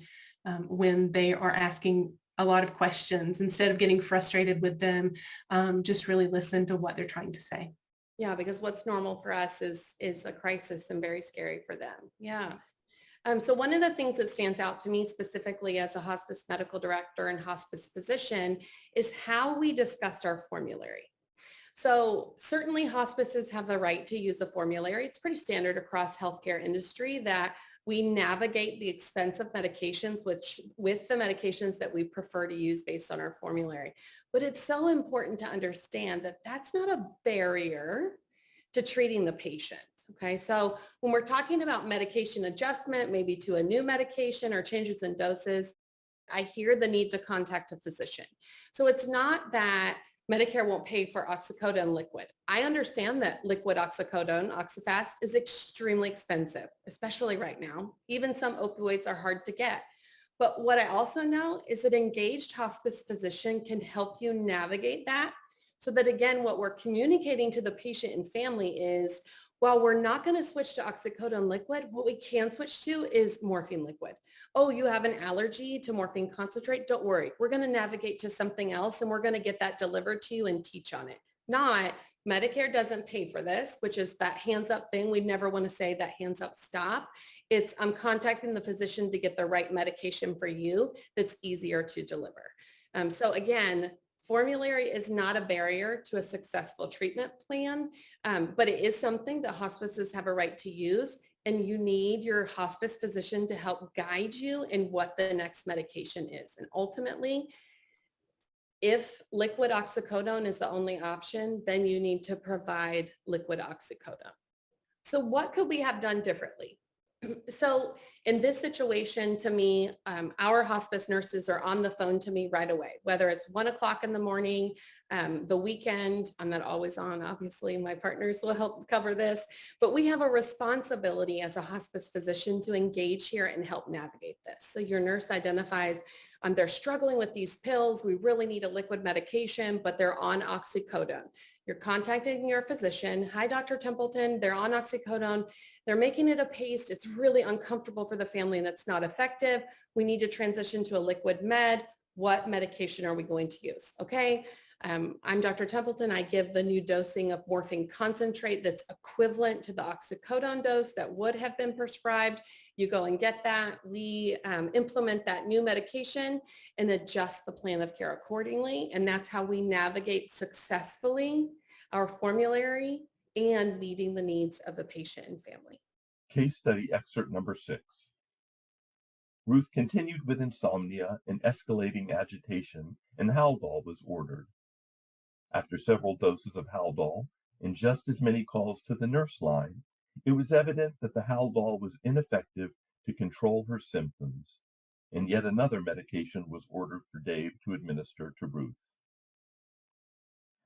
when they are asking a lot of questions. Instead of getting frustrated with them, just really listen to what they're trying to say. Yeah, because what's normal for us is a crisis and very scary for them. Yeah. So one of the things that stands out to me specifically as a hospice medical director and hospice physician is how we discuss our formulary. So certainly hospices have the right to use a formulary. It's pretty standard across healthcare industry that we navigate the expensive medications with the medications that we prefer to use based on our formulary. But it's so important to understand that that's not a barrier to treating the patient. Okay, so when we're talking about medication adjustment, maybe to a new medication or changes in doses, I hear the need to contact a physician. So it's not that Medicare won't pay for oxycodone liquid. I understand that liquid oxycodone, Oxyfast, is extremely expensive, especially right now. Even some opioids are hard to get. But what I also know is that engaged hospice physician can help you navigate that so that, again, what we're communicating to the patient and family is, while we're not going to switch to oxycodone liquid, what we can switch to is morphine liquid. Oh, you have an allergy to morphine concentrate? Don't worry. We're going to navigate to something else and we're going to get that delivered to you and teach on it. Not Medicare doesn't pay for this, which is that hands up thing. We never want to say that hands up stop. It's I'm contacting the physician to get the right medication for you that's easier to deliver. So again, formulary is not a barrier to a successful treatment plan, but it is something that hospices have a right to use, and you need your hospice physician to help guide you in what the next medication is. And ultimately, if liquid oxycodone is the only option, then you need to provide liquid oxycodone. So what could we have done differently? So in this situation, to me, our hospice nurses are on the phone to me right away, whether it's 1 o'clock in the morning, the weekend. I'm not always on, obviously, my partners will help cover this, but we have a responsibility as a hospice physician to engage here and help navigate this. So your nurse identifies they're struggling with these pills. We really need a liquid medication, but they're on oxycodone. You're contacting your physician. Hi, Dr. Templeton. They're on oxycodone. They're making it a paste. It's really uncomfortable for the family and it's not effective. We need to transition to a liquid med. What medication are we going to use? Okay. I'm Dr. Templeton. I give the new dosing of morphine concentrate that's equivalent to the oxycodone dose that would have been prescribed. You go and get that. We implement that new medication and adjust the plan of care accordingly. And that's how we navigate successfully our formulary and meeting the needs of the patient and family. Case study excerpt number 6. Ruth continued with insomnia and escalating agitation, and Haldol was ordered. After several doses of Haldol and just as many calls to the nurse line, it was evident that the Haldol was ineffective to control her symptoms, and yet another medication was ordered for Dave to administer to Ruth.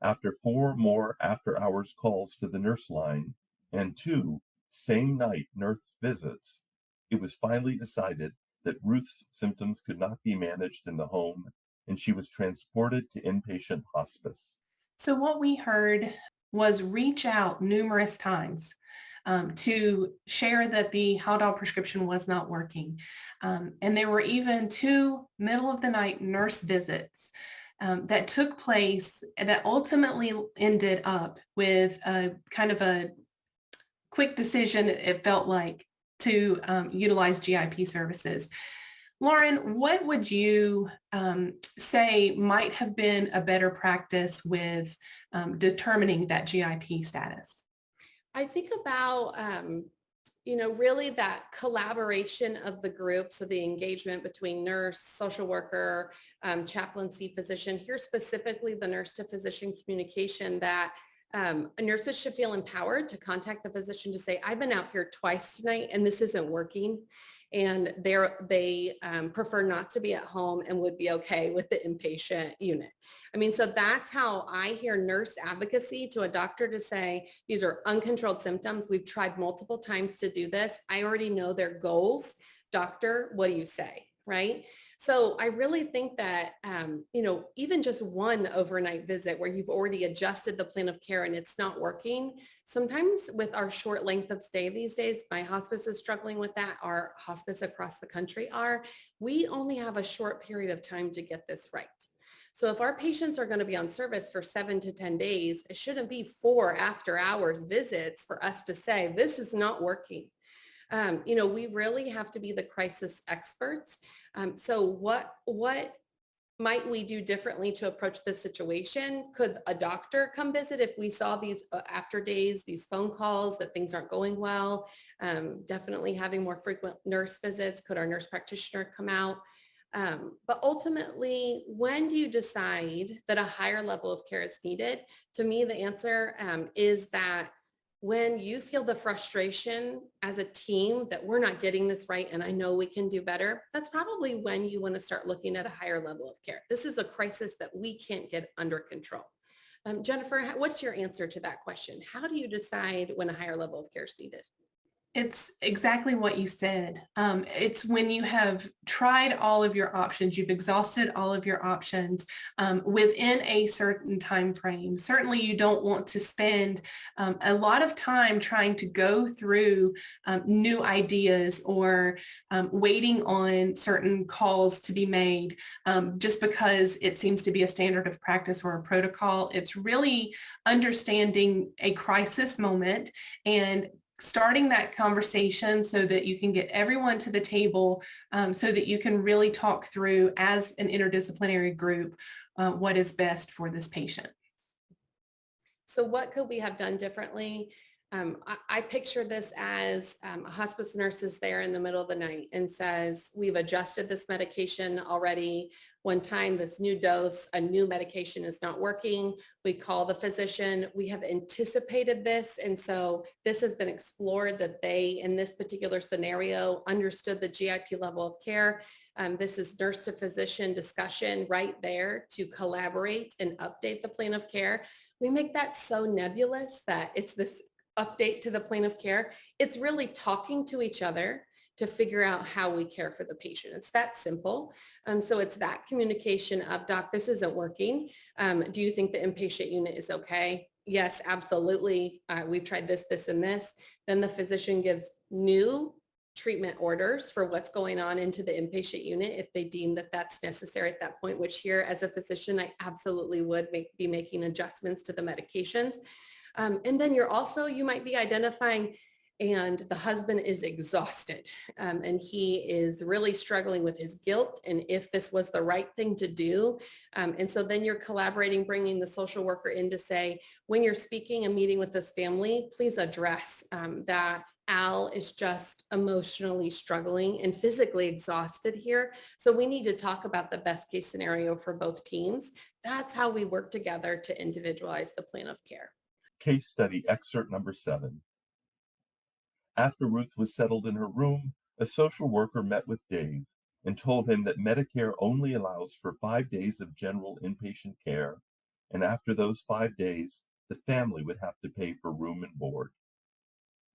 After 4 more after-hours calls to the nurse line and 2 same-night nurse visits, it was finally decided that Ruth's symptoms could not be managed in the home, and she was transported to inpatient hospice. So what we heard was reach out numerous times. to share that the Haldol prescription was not working. And there were even 2 middle-of-the-night nurse visits that took place that ultimately ended up with a kind of a quick decision, it felt like, to utilize GIP services. Lauren, what would you say might have been a better practice with determining that GIP status? I think about, really that collaboration of the group. So the engagement between nurse, social worker, chaplaincy, physician, here specifically the nurse to physician communication, that nurses should feel empowered to contact the physician to say, I've been out here twice tonight and this isn't working. And they prefer not to be at home and would be okay with the inpatient unit. I mean, so that's how I hear nurse advocacy to a doctor to say, these are uncontrolled symptoms. We've tried multiple times to do this. I already know their goals. Doctor, what do you say? Right? So I really think that, even just one overnight visit where you've already adjusted the plan of care and it's not working, sometimes with our short length of stay these days, my hospice is struggling with that. Our hospice across the country we only have a short period of time to get this right. So if our patients are going to be on service for 7 to 10 days, it shouldn't be 4 after hours visits for us to say, this is not working. We really have to be the crisis experts. So what might we do differently to approach this situation? Could a doctor come visit if we saw these after days, these phone calls that things aren't going well? Definitely having more frequent nurse visits. Could our nurse practitioner come out? But ultimately, when do you decide that a higher level of care is needed? To me, the answer is that when you feel the frustration as a team that we're not getting this right and I know we can do better, that's probably when you want to start looking at a higher level of care. This is a crisis that we can't get under control. Jennifer, what's your answer to that question? How do you decide when a higher level of care is needed? It's exactly what you said. It's when you have tried all of your options, you've exhausted all of your options within a certain time frame. Certainly you don't want to spend a lot of time trying to go through new ideas or waiting on certain calls to be made just because it seems to be a standard of practice or a protocol. It's really understanding a crisis moment and starting that conversation so that you can get everyone to the table so that you can really talk through as an interdisciplinary group what is best for this patient. So what could we have done differently? I picture this as a hospice nurse is there in the middle of the night and says, we've adjusted this medication already. One time, this new dose, a new medication is not working. We call the physician. We have anticipated this. And so this has been explored that they, in this particular scenario, understood the GIP level of care. This is nurse to physician discussion right there to collaborate and update the plan of care. We make that so nebulous that it's this update to the plan of care. It's really talking to each other to figure out how we care for the patient. It's that simple. So it's that communication of, doc, this isn't working. Do you think the inpatient unit is okay? Yes, absolutely. We've tried this, this, and this. Then the physician gives new treatment orders for what's going on into the inpatient unit if they deem that that's necessary at that point, which here as a physician, I absolutely would be making adjustments to the medications. And then you might be identifying, and the husband is exhausted and he is really struggling with his guilt and if this was the right thing to do. And so then you're collaborating, bringing the social worker in to say, when you're speaking and meeting with this family, please address that Al is just emotionally struggling and physically exhausted here. So we need to talk about the best case scenario for both teams. That's how we work together to individualize the plan of care. Case study excerpt number 7. After Ruth was settled in her room, a social worker met with Dave and told him that Medicare only allows for 5 days of general inpatient care, and after those 5 days, the family would have to pay for room and board.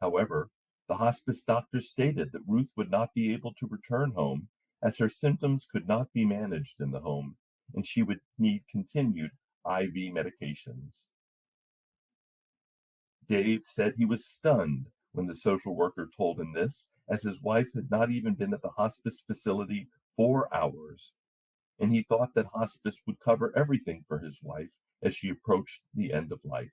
However, the hospice doctor stated that Ruth would not be able to return home as her symptoms could not be managed in the home, and she would need continued IV medications. Dave said he was stunned when the social worker told him this, as his wife had not even been at the hospice facility 4 hours, and he thought that hospice would cover everything for his wife as she approached the end of life.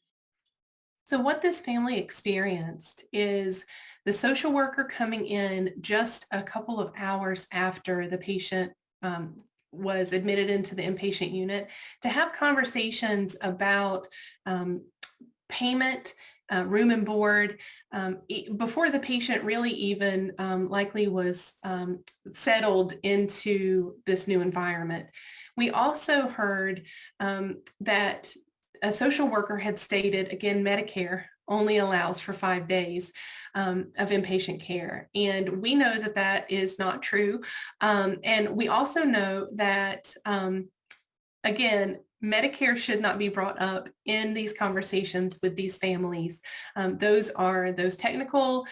So what this family experienced is the social worker coming in just a couple of hours after the patient was admitted into the inpatient unit to have conversations about payment, room and board, before the patient really even likely was settled into this new environment. We also heard that a social worker had stated, again, Medicare only allows for 5 days of inpatient care. And we know that that is not true. And we also know that, again, Medicare should not be brought up in these conversations with these families. Those are those technical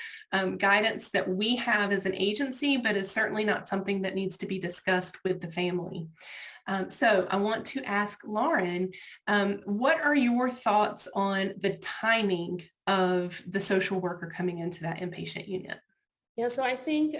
guidance that we have as an agency, but is certainly not something that needs to be discussed with the family. So I want to ask Lauren, what are your thoughts on the timing of the social worker coming into that inpatient unit? Yeah, so I think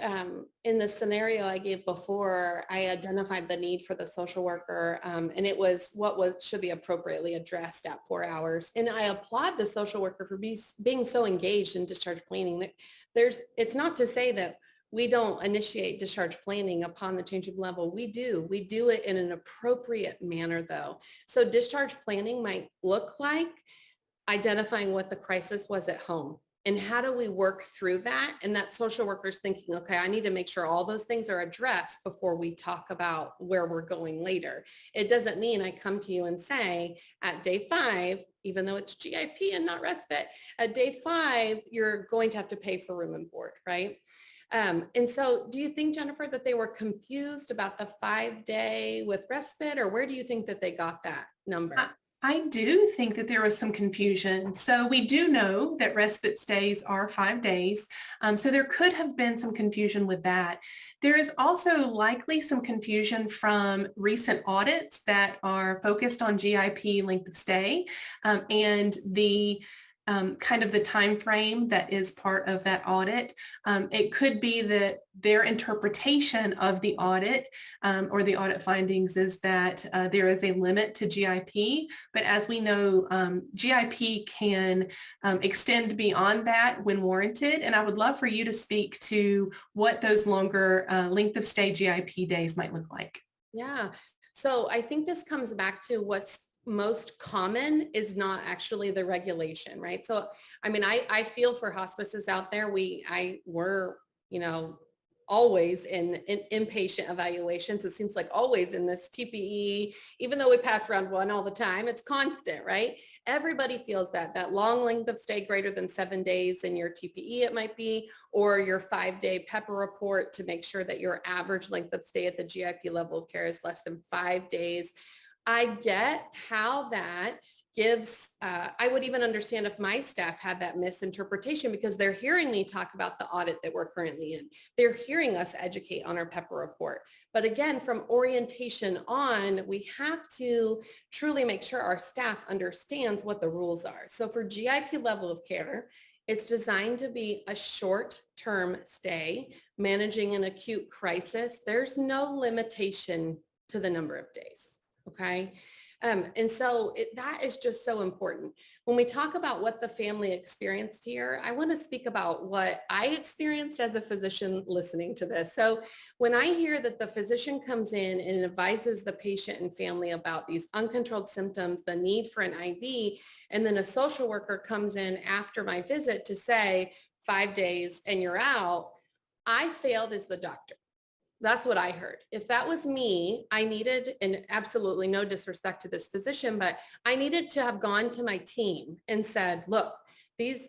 in the scenario I gave before, I identified the need for the social worker, and it was what should be appropriately addressed at 4 hours. And I applaud the social worker for being so engaged in discharge planning. It's not to say that we don't initiate discharge planning upon the change of level. We do it in an appropriate manner though. So discharge planning might look like identifying what the crisis was at home. And how do we work through that? And that social worker's thinking, okay, I need to make sure all those things are addressed before we talk about where we're going later. It doesn't mean I come to you and say at day 5, even though it's GIP and not respite, at day 5, you're going to have to pay for room and board, right? And so do you think, Jennifer, that they were confused about the 5-day with respite, or where do you think that they got that number? I do think that there was some confusion. So we do know that respite stays are 5 days. So there could have been some confusion with that. There is also likely some confusion from recent audits that are focused on GIP length of stay and the kind of the time frame that is part of that audit. It could be that their interpretation of the audit or the audit findings is that there is a limit to GIP, but as we know, GIP can extend beyond that when warranted, and I would love for you to speak to what those longer length of stay GIP days might look like. Yeah, so I think this comes back to what's most common is not actually the regulation, right? So, I mean, I feel for hospices out there. We're, always in inpatient evaluations. It seems like always in this TPE, even though we pass round 1 all the time, it's constant, right? Everybody feels that long length of stay greater than 7 days in your TPE, it might be, or your 5-day PEPA report to make sure that your average length of stay at the GIP level of care is less than 5 days. I get how that gives, I would even understand if my staff had that misinterpretation because they're hearing me talk about the audit that we're currently in. They're hearing us educate on our PEPA report. But again, from orientation on, we have to truly make sure our staff understands what the rules are. So for GIP level of care, it's designed to be a short-term stay, managing an acute crisis. There's no limitation to the number of days. Okay. And so that is just so important. When we talk about what the family experienced here, I want to speak about what I experienced as a physician listening to this. So when I hear that the physician comes in and advises the patient and family about these uncontrolled symptoms, the need for an IV, and then a social worker comes in after my visit to say 5 days and you're out, I failed as the doctor. That's what I heard. If that was me, I needed, and absolutely no disrespect to this physician, but I needed to have gone to my team and said, look,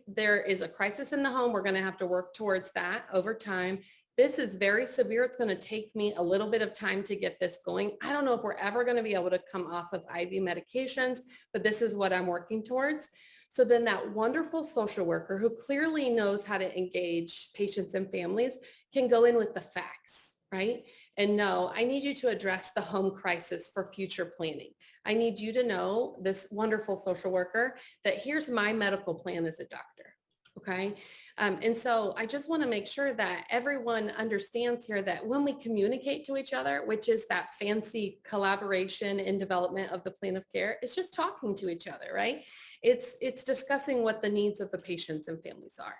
there is a crisis in the home. We're going to have to work towards that over time. This is very severe. It's going to take me a little bit of time to get this going. I don't know if we're ever going to be able to come off of IV medications, but this is what I'm working towards. So then that wonderful social worker who clearly knows how to engage patients and families can go in with the facts. Right? And no, I need you to address the home crisis for future planning. I need you to know, this wonderful social worker, that here's my medical plan as a doctor. Okay. And so I just want to make sure that everyone understands here that when we communicate to each other, which is that fancy collaboration and development of the plan of care, it's just talking to each other, right? It's discussing what the needs of the patients and families are.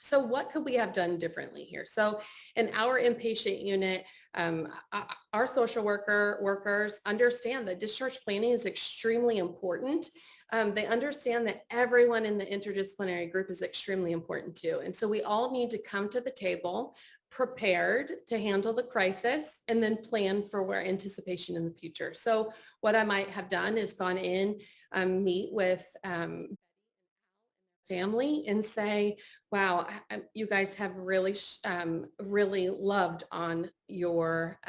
So what could we have done differently here? So in our inpatient unit, our social workers understand that discharge planning is extremely important. They understand that everyone in the interdisciplinary group is extremely important too. And so we all need to come to the table prepared to handle the crisis and then plan for our anticipation in the future. So what I might have done is gone in, meet with family and say, wow, you guys have really, really loved on your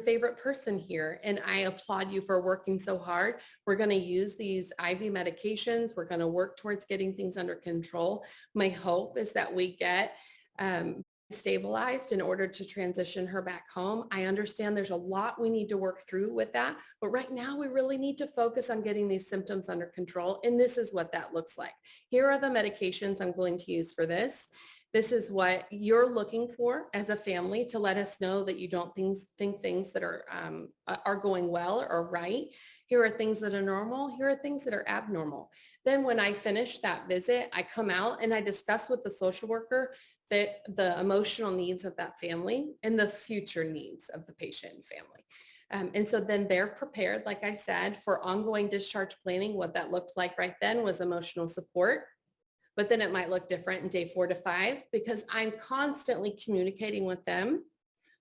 favorite person here. And I applaud you for working so hard. We're going to use these IV medications. We're going to work towards getting things under control. My hope is that we get stabilized in order to transition her back home. I understand there's a lot we need to work through with that, but right now we really need to focus on getting these symptoms under control. And this is what that looks like. Here are the medications I'm going to use for this. This is what you're looking for as a family to let us know that you don't think things that are going well or right. Here are things that are normal. Here are things that are abnormal. Then when I finish that visit, I come out and I discuss with the social worker the emotional needs of that family and the future needs of the patient and family. And so then they're prepared, like I said, for ongoing discharge planning. What that looked like right then was emotional support, but then it might look different in day 4 to 5 because I'm constantly communicating with them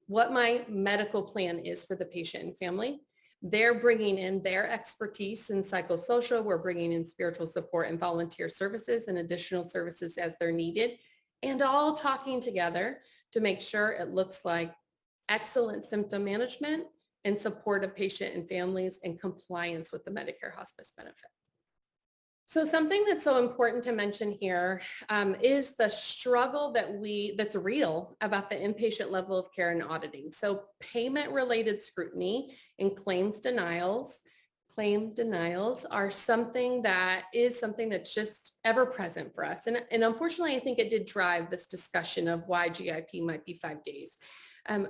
what my medical plan is for the patient and family. They're bringing in their expertise in psychosocial. We're bringing in spiritual support and volunteer services and additional services as they're needed, and all talking together to make sure it looks like excellent symptom management and support of patient and families and compliance with the Medicare hospice benefit. So something that's so important to mention here is the struggle that's real about the inpatient level of care and auditing. So payment-related scrutiny and claim denials are something that's just ever present for us. And unfortunately, I think it did drive this discussion of why GIP might be 5 days.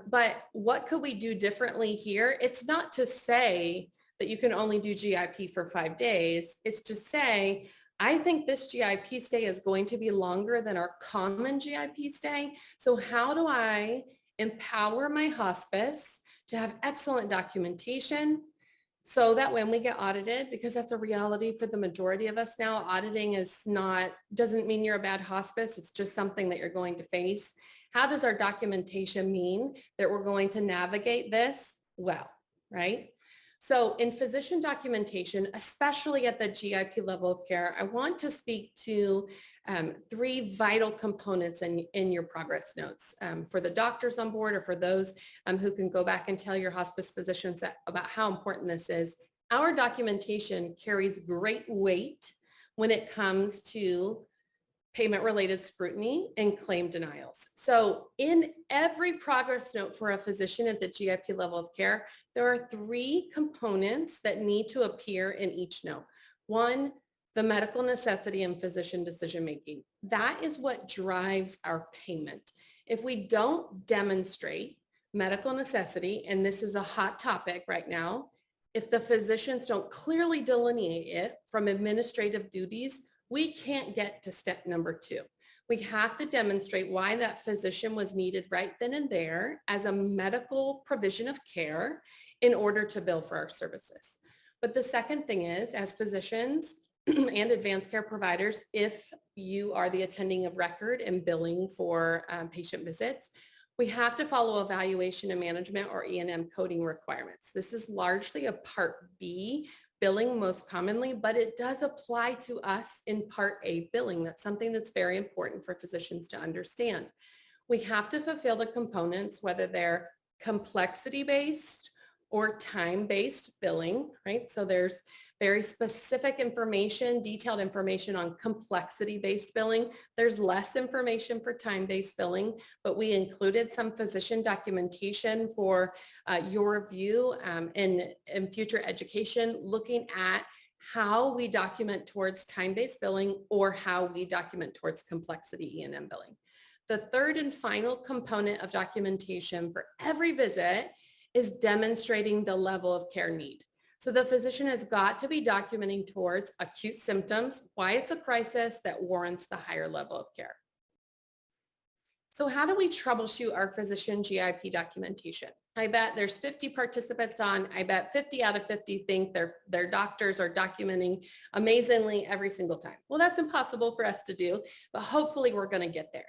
But what could we do differently here? It's not to say that you can only do GIP for 5 days. It's to say, I think this GIP stay is going to be longer than our common GIP stay. So how do I empower my hospice to have excellent documentation so that when we get audited, because that's a reality for the majority of us now, auditing doesn't mean you're a bad hospice. It's just something that you're going to face. How does our documentation mean that we're going to navigate this well, right? So in physician documentation, especially at the GIP level of care, I want to speak to 3 vital components in your progress notes for the doctors on board or for those who can go back and tell your hospice physicians about how important this is. Our documentation carries great weight when it comes to payment-related scrutiny and claim denials. So in every progress note for a physician at the GIP level of care, there are 3 components that need to appear in each note. 1, the medical necessity and physician decision-making. That is what drives our payment. If we don't demonstrate medical necessity, and this is a hot topic right now, if the physicians don't clearly delineate it from administrative duties, we can't get to step number 2. We have to demonstrate why that physician was needed right then and there as a medical provision of care in order to bill for our services. But the second thing is, as physicians and advanced care providers, if you are the attending of record and billing for patient visits, we have to follow evaluation and management or E&M coding requirements. This is largely a Part B billing most commonly, but it does apply to us in Part A billing. That's something that's very important for physicians to understand. We have to fulfill the components, whether they're complexity-based or time-based billing, right? So there's very specific information, detailed information on complexity-based billing. There's less information for time-based billing, but we included some physician documentation for your review and future education, looking at how we document towards time-based billing or how we document towards complexity E&M billing. The third and final component of documentation for every visit is demonstrating the level of care need. So the physician has got to be documenting towards acute symptoms, why it's a crisis that warrants the higher level of care. So how do we troubleshoot our physician GIP documentation? I bet there's 50 participants on. I bet 50 out of 50 think their doctors are documenting amazingly every single time. Well, that's impossible for us to do, but hopefully we're going to get there.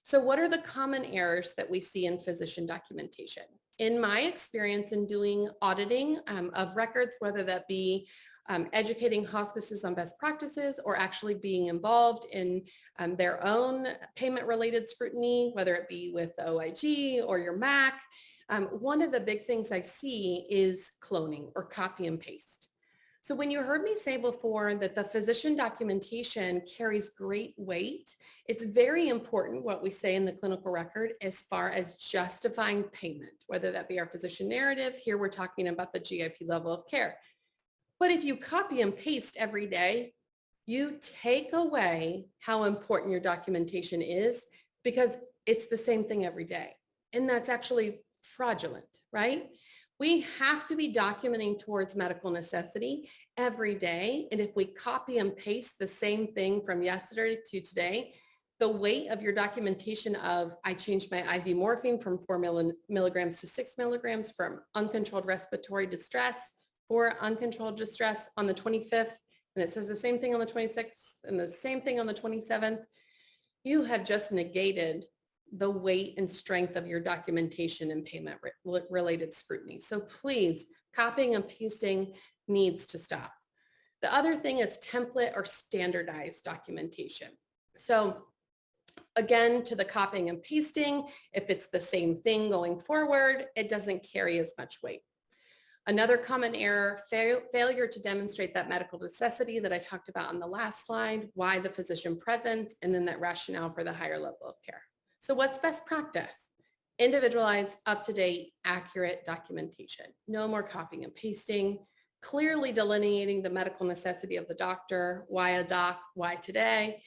So what are the common errors that we see in physician documentation? In my experience in doing auditing of records, whether that be educating hospices on best practices or actually being involved in their own payment-related scrutiny, whether it be with OIG or your MAC, one of the big things I see is cloning or copy and paste. So when you heard me say before that the physician documentation carries great weight, it's very important what we say in the clinical record as far as justifying payment, whether that be our physician narrative. Here we're talking about the GIP level of care. But if you copy and paste every day, you take away how important your documentation is because it's the same thing every day. And that's actually fraudulent, right? We have to be documenting towards medical necessity every day. And if we copy and paste the same thing from yesterday to today, the weight of your documentation of I changed my IV morphine from 4 milligrams to 6 milligrams, from uncontrolled respiratory distress for uncontrolled distress on the 25th, and it says the same thing on the 26th and the same thing on the 27th, you have just negated the weight and strength of your documentation and payment related scrutiny. So please, copying and pasting needs to stop. The other thing is template or standardized documentation. So again, to the copying and pasting, if it's the same thing going forward, it doesn't carry as much weight. Another common error, failure to demonstrate that medical necessity that I talked about on the last slide, why the physician presence, and then that rationale for the higher level of care. So what's best practice? Individualized, up-to-date, accurate documentation. No more copying and pasting, clearly delineating the medical necessity of the doctor, why a doc, why today,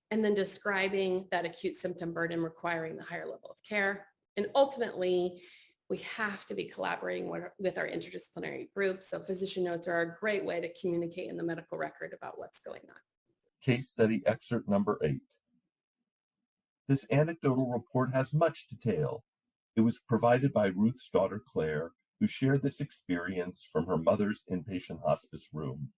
and then describing that acute symptom burden requiring the higher level of care. And ultimately, we have to be collaborating with our interdisciplinary groups. So physician notes are a great way to communicate in the medical record about what's going on. Case study excerpt number 8. This anecdotal report has much detail. It was provided by Ruth's daughter Claire, who shared this experience from her mother's inpatient hospice room.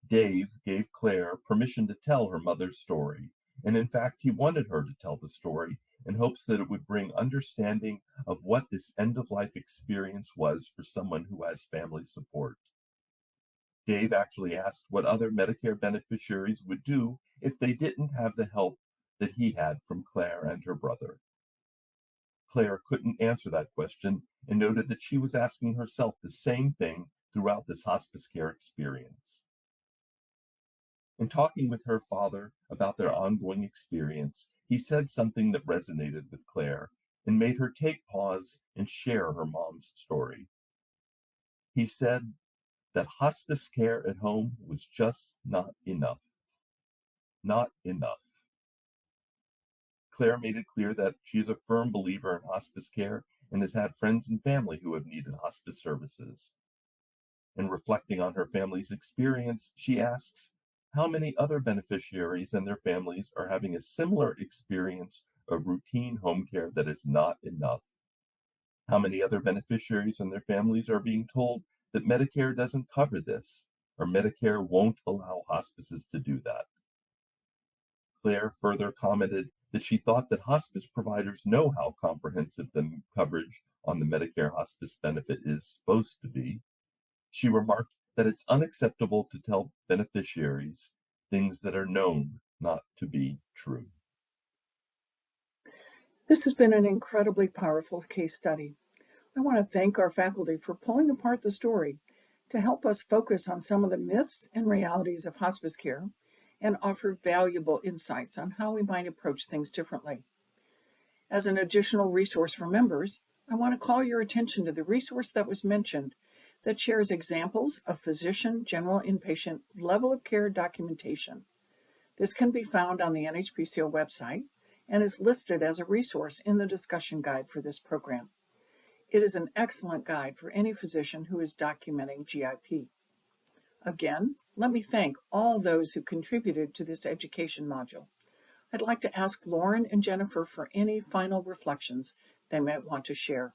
Dave gave Claire permission to tell her mother's story, and in fact, he wanted her to tell the story in hopes that it would bring understanding of what this end-of-life experience was for someone who has family support. Dave actually asked what other Medicare beneficiaries would do if they didn't have the help that he had from Claire and her brother. Claire couldn't answer that question and noted that she was asking herself the same thing throughout this hospice care experience. In talking with her father about their ongoing experience, he said something that resonated with Claire and made her take pause and share her mom's story. He said that hospice care at home was just not enough. Not enough. Claire made it clear that she is a firm believer in hospice care and has had friends and family who have needed hospice services. In reflecting on her family's experience, she asks, how many other beneficiaries and their families are having a similar experience of routine home care that is not enough? How many other beneficiaries and their families are being told that Medicare doesn't cover this, or Medicare won't allow hospices to do that? Claire further commented that she thought that hospice providers know how comprehensive the coverage on the Medicare hospice benefit is supposed to be. She remarked that it's unacceptable to tell beneficiaries things that are known not to be true. This has been an incredibly powerful case study. I want to thank our faculty for pulling apart the story to help us focus on some of the myths and realities of hospice care and offer valuable insights on how we might approach things differently. As an additional resource for members, I want to call your attention to the resource that was mentioned that shares examples of physician general inpatient level of care documentation. This can be found on the NHPCO website and is listed as a resource in the discussion guide for this program. It is an excellent guide for any physician who is documenting GIP. Again, let me thank all those who contributed to this education module. I'd like to ask Lauren and Jennifer for any final reflections they might want to share.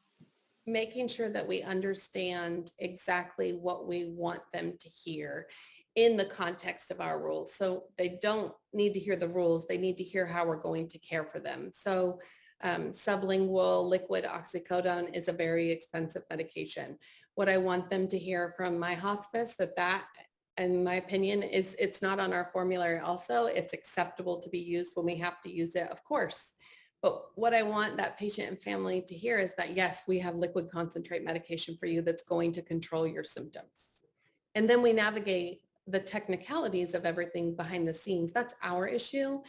Making sure that we understand exactly what we want them to hear in the context of our rules. So they don't need to hear the rules, they need to hear how we're going to care for them. So sublingual liquid oxycodone is a very expensive medication. What I want them to hear from my hospice, that in my opinion, is it's not on our formulary also. It's acceptable to be used when we have to use it, of course. But what I want that patient and family to hear is that, yes, we have liquid concentrate medication for you that's going to control your symptoms. And then we navigate the technicalities of everything behind the scenes. That's our issue.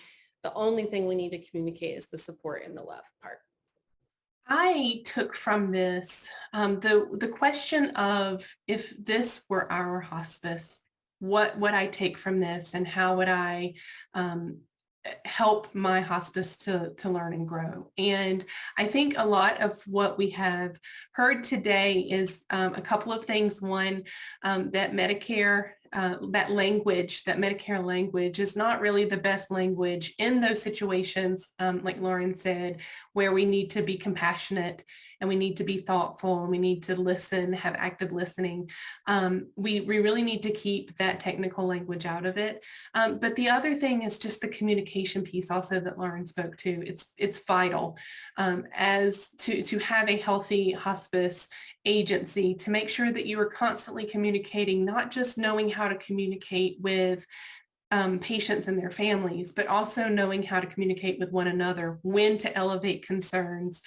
The only thing we need to communicate is the support and the love part. I took from this the question of, if this were our hospice, what would I take from this, and how would I help my hospice to learn and grow? And I think a lot of what we have heard today is a couple of things. One, that Medicare, that Medicare language is not really the best language in those situations, like Lauren said, where we need to be compassionate and we need to be thoughtful and we need to listen, have active listening. We really need to keep that technical language out of it. But the other thing is just the communication piece also that Lauren spoke to. It's vital as to have a healthy hospice agency, to make sure that you are constantly communicating, not just knowing how to communicate with patients and their families, but also knowing how to communicate with one another, when to elevate concerns,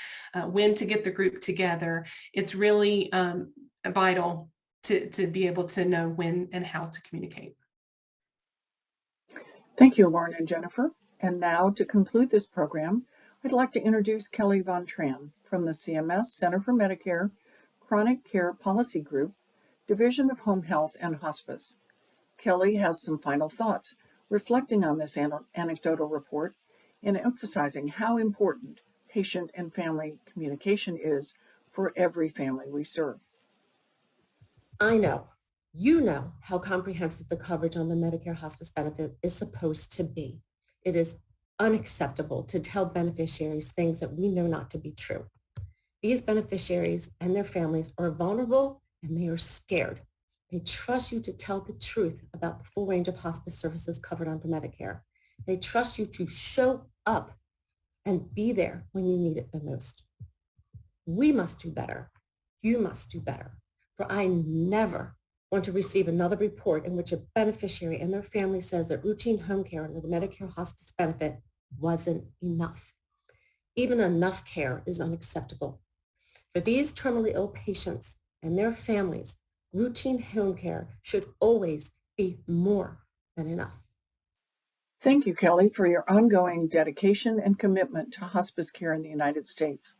when to get the group together. It's really vital to be able to know when and how to communicate. Thank you, Lauren and Jennifer. And now, to conclude this program, I'd like to introduce Kelly Von Tran from the CMS Center for Medicare Chronic Care Policy Group, Division of Home Health and Hospice. Kelly has some final thoughts reflecting on this anecdotal report and emphasizing how important patient and family communication is for every family we serve. I know, you know how comprehensive the coverage on the Medicare hospice benefit is supposed to be. It is unacceptable to tell beneficiaries things that we know not to be true. These beneficiaries and their families are vulnerable and they are scared. They trust you to tell the truth about the full range of hospice services covered under Medicare. They trust you to show up and be there when you need it the most. We must do better. You must do better. For I never want to receive another report in which a beneficiary and their family says that routine home care under the Medicare hospice benefit wasn't enough. Even enough care is unacceptable. For these terminally ill patients and their families, routine home care should always be more than enough. Thank you, Kelly, for your ongoing dedication and commitment to hospice care in the United States.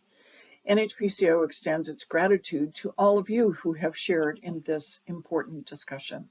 NHPCO extends its gratitude to all of you who have shared in this important discussion.